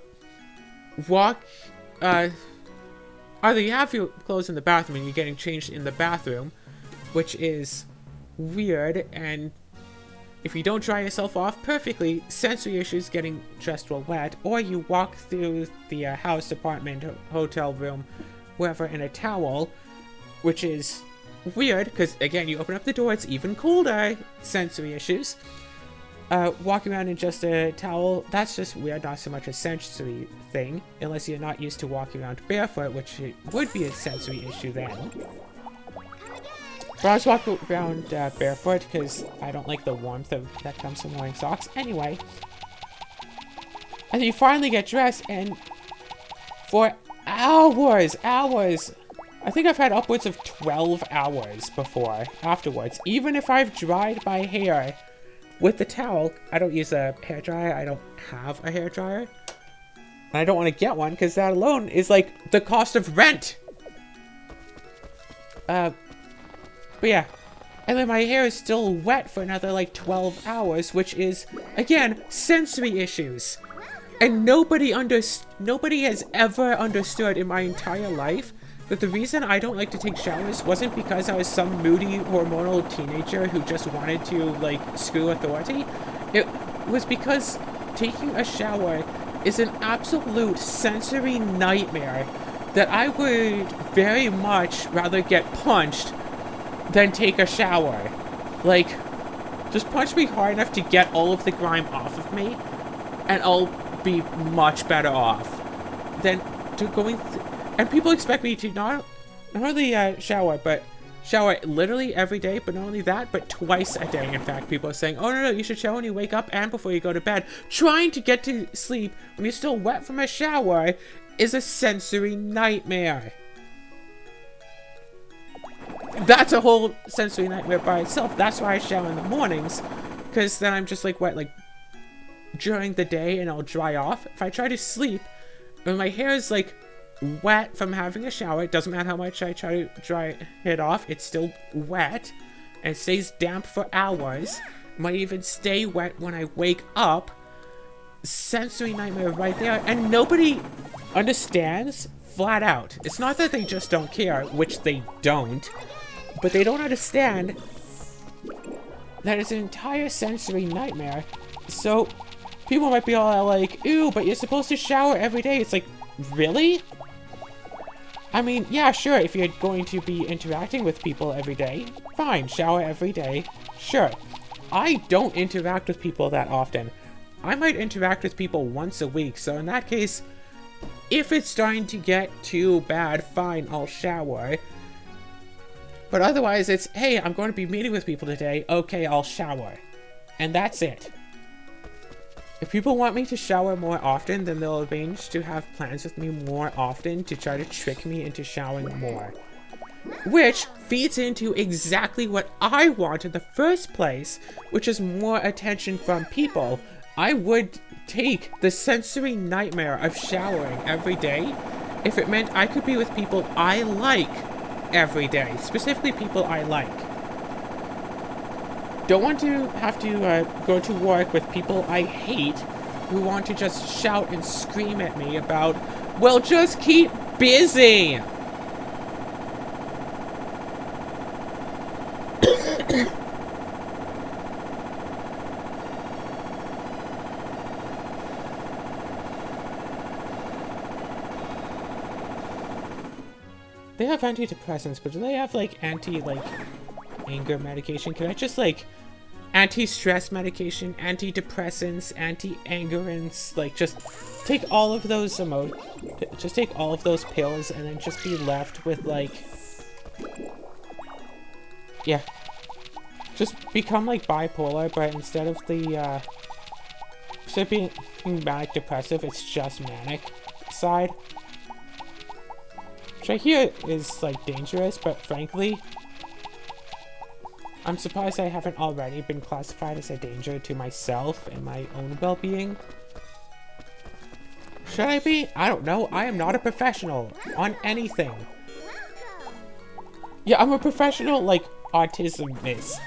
you have your clothes in the bathroom and you're getting changed in the bathroom, which is weird, and if you don't dry yourself off perfectly, sensory issues getting dressed while wet, or you walk through the house, apartment, hotel room, wherever in a towel, which is weird, because again, you open up the door, it's even colder. Sensory issues. Walking around in just a towel, that's just weird, not so much a sensory thing, unless you're not used to walking around barefoot, which would be a sensory issue then. But I was walking around barefoot because I don't like the warmth that comes from wearing socks. Anyway, and you finally get dressed, and for hours, I think I've had upwards of 12 hours before, afterwards, even if I've dried my hair with the towel. I don't use a hairdryer. I don't have a hairdryer. And I don't want to get one because that alone is like the cost of rent. But yeah. And then my hair is still wet for another like 12 hours, which is, again, sensory issues. And nobody has ever understood in my entire life that the reason I don't like to take showers wasn't because I was some moody hormonal teenager who just wanted to like screw authority. It was because taking a shower is an absolute sensory nightmare that I would very much rather get punched than take a shower. Like, just punch me hard enough to get all of the grime off of me, and I'll be much better off than to going and people expect me to not only shower, but shower literally every day, but not only that, but twice a day. In fact, people are saying, oh no, you should shower when you wake up and before you go to bed. Trying to get to sleep when you're still wet from a shower is a sensory nightmare. That's a whole sensory nightmare by itself. That's why I shower in the mornings, because then I'm just like wet like during the day and I'll dry off. If I try to sleep when my hair is like wet from having a shower, it doesn't matter how much I try to dry it off, it's still wet and it stays damp for hours. Might even stay wet when I wake up. Sensory nightmare right there, and nobody understands flat out. It's not that they just don't care, which they don't, but they don't understand that it's an entire sensory nightmare. So people might be all like, ew, but you're supposed to shower every day. It's like, really? I mean, yeah, sure, if you're going to be interacting with people every day, fine, shower every day, sure. I don't interact with people that often. I might interact with people once a week, so in that case, if it's starting to get too bad, fine, I'll shower. But otherwise, it's, hey, I'm going to be meeting with people today, okay, I'll shower. And that's it. If people want me to shower more often, then they'll arrange to have plans with me more often to try to trick me into showering more. Which feeds into exactly what I want in the first place, which is more attention from people. I would take the sensory nightmare of showering every day if it meant I could be with people I like every day. Specifically people I like. don't want to have to go to work with people I hate who want to just shout and scream at me about, well, just keep busy. They have antidepressants, but do they have, like, anger medication? Can I just, like, anti-stress medication, antidepressants, anti-angerants, like, just take all of those just take all of those pills and then just be left with, like, yeah. Just become, like, bipolar, but instead of being manic depressive, it's just manic side. Which I hear is, like, dangerous, but frankly, I'm surprised I haven't already been classified as a danger to myself and my own well-being. Should I be? I don't know. I am not a professional on anything. Yeah, I'm a professional, like, autism-ist.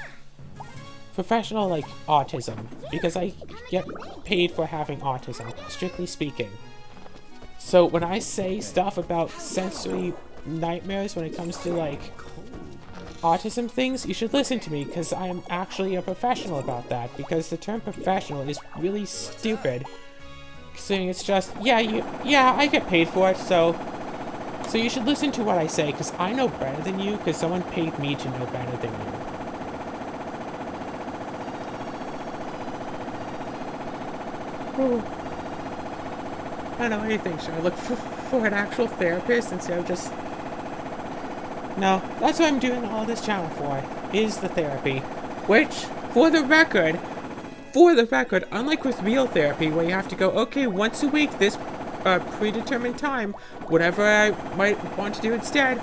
Professional, like, autism. Because I get paid for having autism, strictly speaking. So when I say stuff about sensory nightmares when it comes to, like, autism things, you should listen to me, because I am actually a professional about that, because the term professional is really stupid, considering it's just, yeah, I get paid for it, so you should listen to what I say, because I know better than you, because someone paid me to know better than you. I don't know, what do you think? Should I look for an actual therapist instead of just... No, that's what I'm doing all this channel for, is the therapy. Which, for the record, unlike with real therapy, where you have to go, okay, once a week, this predetermined time, whatever I might want to do instead,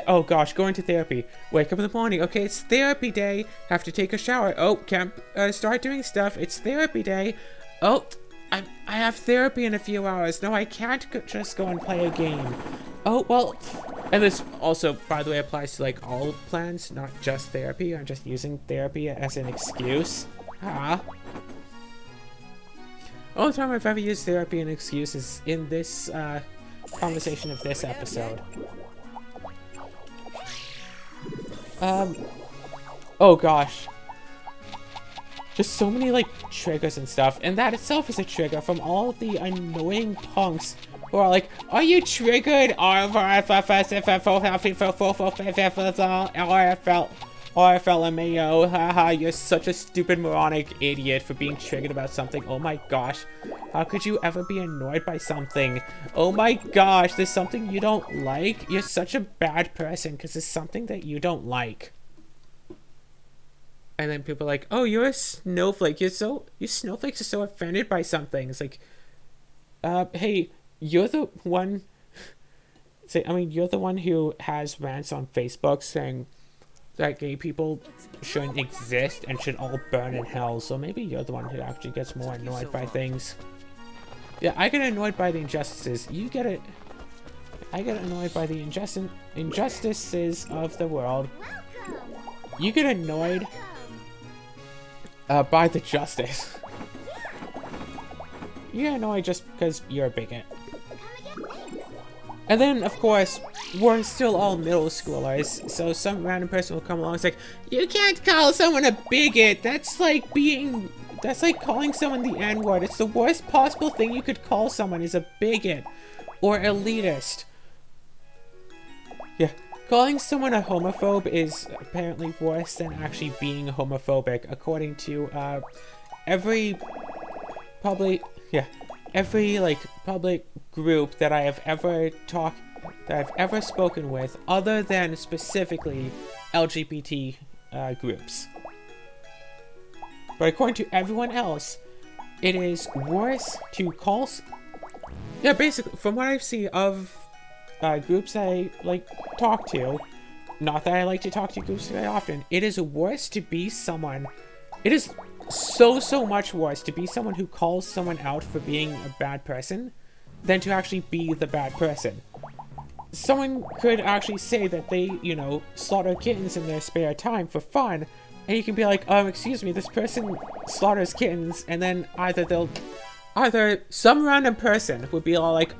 oh gosh, going to therapy. Wake up in the morning, okay, it's therapy day, have to take a shower, oh, can't start doing stuff, it's therapy day, oh, I have therapy in a few hours. No, I can't just go and play a game. Oh, well, and this also, by the way, applies to, like, all plans, not just therapy. I'm just using therapy as an excuse. Only time I've ever used therapy as an excuse is in this conversation of this episode. Oh gosh. Just so many, like, triggers and stuff, and that itself is a trigger from all the annoying punks who are like, are you triggered? RFLMAO, haha, you're such a stupid moronic idiot for being triggered about something. Oh my gosh, how could you ever be annoyed by something? Oh my gosh, there's something you don't like? You're such a bad person because there's something that you don't like. And then people are like, oh, you're a snowflake. You snowflakes are so offended by something. It's like, hey, you're the one... you're the one who has rants on Facebook saying that gay people shouldn't exist and should all burn in hell. So maybe you're the one who actually gets more annoyed by things. Yeah, I get annoyed by the injustices. I get annoyed by the injustices of the world. You get annoyed by the justice. You get annoyed just because you're a bigot. And then, of course, we're still all middle schoolers, so some random person will come along and say, you can't call someone a bigot, that's like calling someone the N-word. It's the worst possible thing you could call someone is a bigot or elitist. Yeah, calling someone a homophobe is apparently worse than actually being homophobic, according to every public group that I have ever spoken with, other than specifically LGBT groups. But according to everyone else, it is worse to call... Yeah, basically, from what I've seen of groups I talk to, not that I like to talk to groups very often, it is worse to be someone... It is so much worse to be someone who calls someone out for being a bad person than to actually be the bad person. Someone could actually say that they, slaughter kittens in their spare time for fun, And you can be like, excuse me, this person slaughters kittens, and then either some random person would be all like,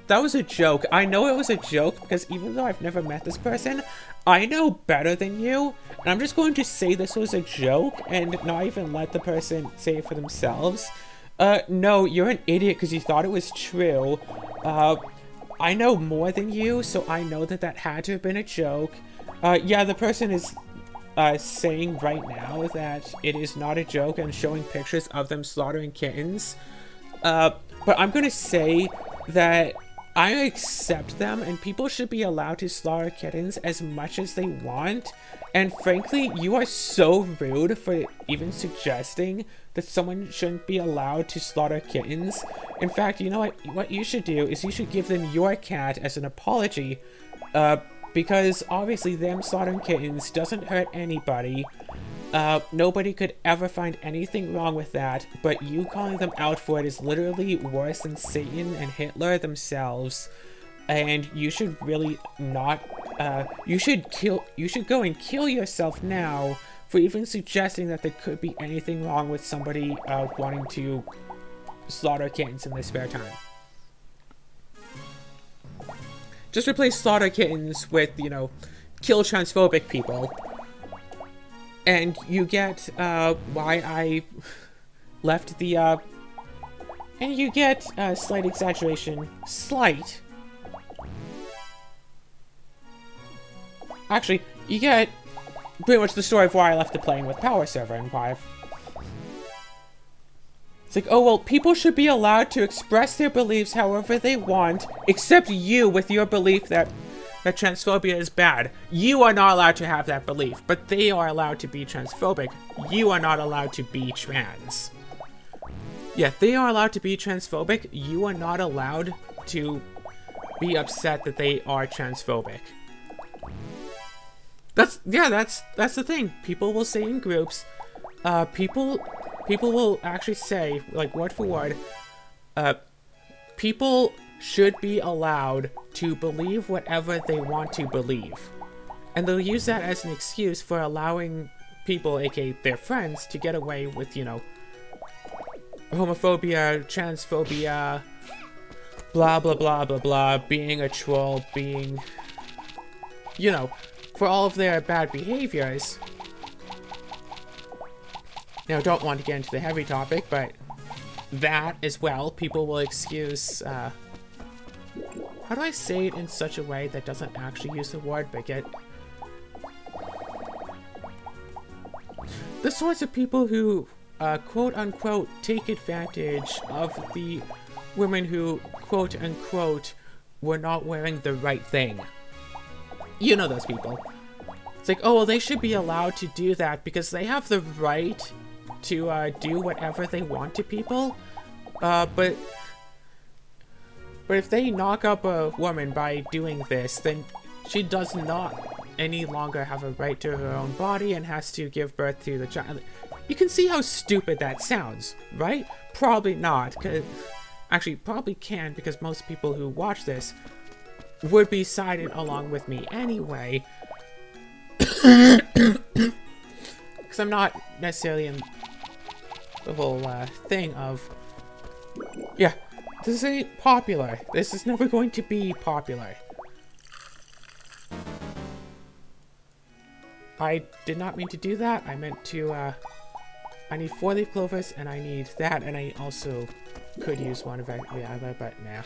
that was a joke. I know it was a joke because even though I've never met this person, I know better than you, and I'm just going to say this was a joke and not even let the person say it for themselves. No, you're an idiot because you thought it was true. I know more than you, so I know that had to have been a joke. Yeah, the person is saying right now that it is not a joke and showing pictures of them slaughtering kittens. But I'm gonna say that I accept them, and people should be allowed to slaughter kittens as much as they want. And frankly, you are so rude for even suggesting that someone shouldn't be allowed to slaughter kittens. In fact, you know what you should do is you should give them your cat as an apology, because obviously them slaughtering kittens doesn't hurt anybody. Nobody could ever find anything wrong with that, but you calling them out for it is literally worse than Satan and Hitler themselves. And you should really not, you should go and kill yourself now for even suggesting that there could be anything wrong with somebody, wanting to slaughter kittens in their spare time. Just replace slaughter kittens with, you know, kill transphobic people. And you get, why I left the, and you get, slight exaggeration. Slight. Actually, you get pretty much the story of why I left the playing with Power Server and why it's like, oh, well, people should be allowed to express their beliefs however they want, except you with your belief that transphobia is bad. You are not allowed to have that belief, but they are allowed to be transphobic. You are not allowed to be trans. Yeah, they are allowed to be transphobic. You are not allowed to be upset that they are transphobic. That's the thing. People will say in groups, people will actually say, like, word for word, people should be allowed to believe whatever they want to believe. And they'll use that as an excuse for allowing people, aka their friends, to get away with, you know, homophobia, transphobia, blah blah blah blah blah, being a troll, being, you know, for all of their bad behaviors. Now, don't want to get into the heavy topic, but that as well, people will excuse, how do I say it in such a way that doesn't actually use the word, but get the sorts of people who, quote-unquote, take advantage of the women who, quote-unquote, were not wearing the right thing. You know those people. It's like, oh, well, they should be allowed to do that because they have the right to, do whatever they want to people, but if they knock up a woman by doing this, then she does not any longer have a right to her own body and has to give birth to the child. You can see how stupid that sounds, right? Probably not, cause actually probably can, because most people who watch this would be sided along with me anyway. Because I'm not necessarily in the whole thing of, yeah, this ain't popular. This is never going to be popular. I did not mean to do that. I meant to, I need 4-leaf clovers, and I need that, and I also could use one of the other, but nah.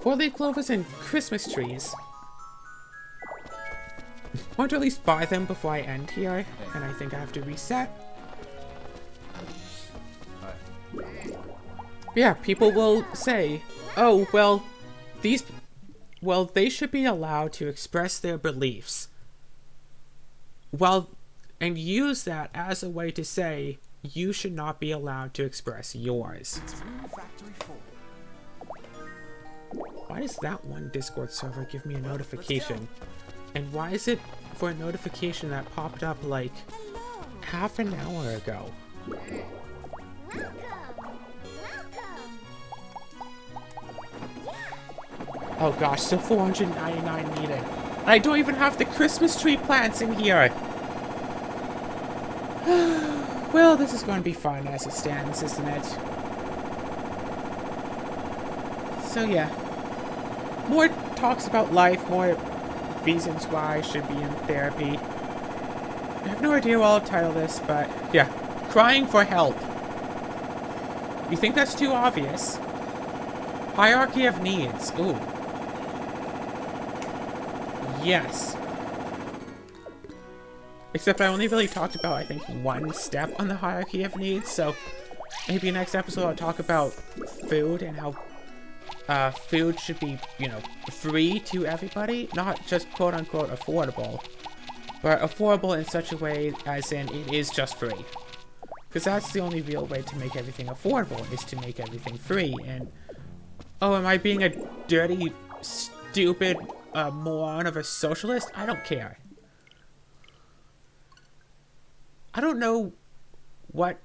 4-leaf clovers and Christmas trees. I want to at least buy them before I end here, and I think I have to reset. Yeah, people will say, oh, well, they should be allowed to express their beliefs. Well, and use that as a way to say, you should not be allowed to express yours. Why does that one Discord server give me a notification? And why is it for a notification that popped up like half an hour ago? Oh gosh, so 499 needed. I don't even have the Christmas tree plants in here. Well, this is going to be fun as it stands, isn't it? So yeah. More talks about life, more reasons why I should be in therapy. I have no idea what I'll title this, but yeah. Crying for help. You think that's too obvious? Hierarchy of needs. Ooh. Yes. Except I only really talked about, I think, one step on the hierarchy of needs, so maybe next episode I'll talk about food and how food should be, you know, free to everybody, not just quote-unquote affordable, but affordable in such a way as in it is just free. Because that's the only real way to make everything affordable, is to make everything free. And, oh, am I being a dirty, stupid moron of a socialist? I don't care. I don't know what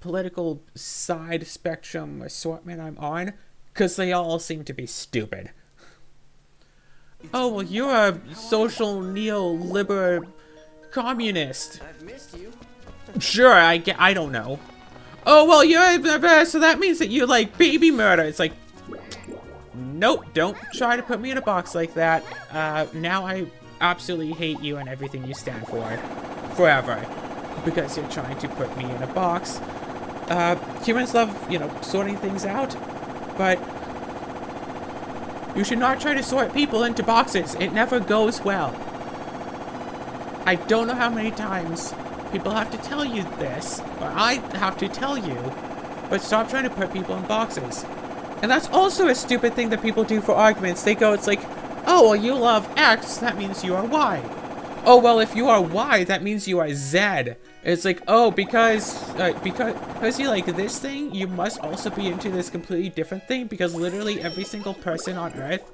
political side spectrum assortment I'm on, because they all seem to be stupid. Oh, well, you're a social neoliberal communist. I've missed you. Sure, I don't know. Oh, well, you're, so that means that you like baby murder. It's like, nope, don't try to put me in a box like that. Now I absolutely hate you and everything you stand for. Forever. Because you're trying to put me in a box. Humans love, you know, sorting things out. But you should not try to sort people into boxes. It never goes well. I don't know how many times people have to tell you this, or I have to tell you, but stop trying to put people in boxes. And that's also a stupid thing that people do for arguments. They go, it's like, oh, well, you love X, that means you are Y. Oh, well, if you are Y, that means you are Z. It's like, oh, because you like this thing, you must also be into this completely different thing, because literally every single person on Earth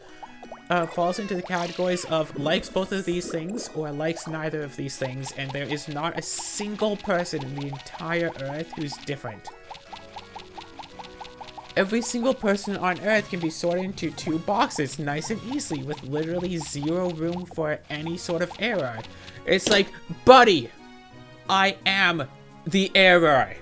falls into the categories of likes both of these things or likes neither of these things, and there is not a single person in the entire Earth who's different. Every single person on Earth can be sorted into two boxes nice and easily with literally zero room for any sort of error. It's like, buddy, I am the error.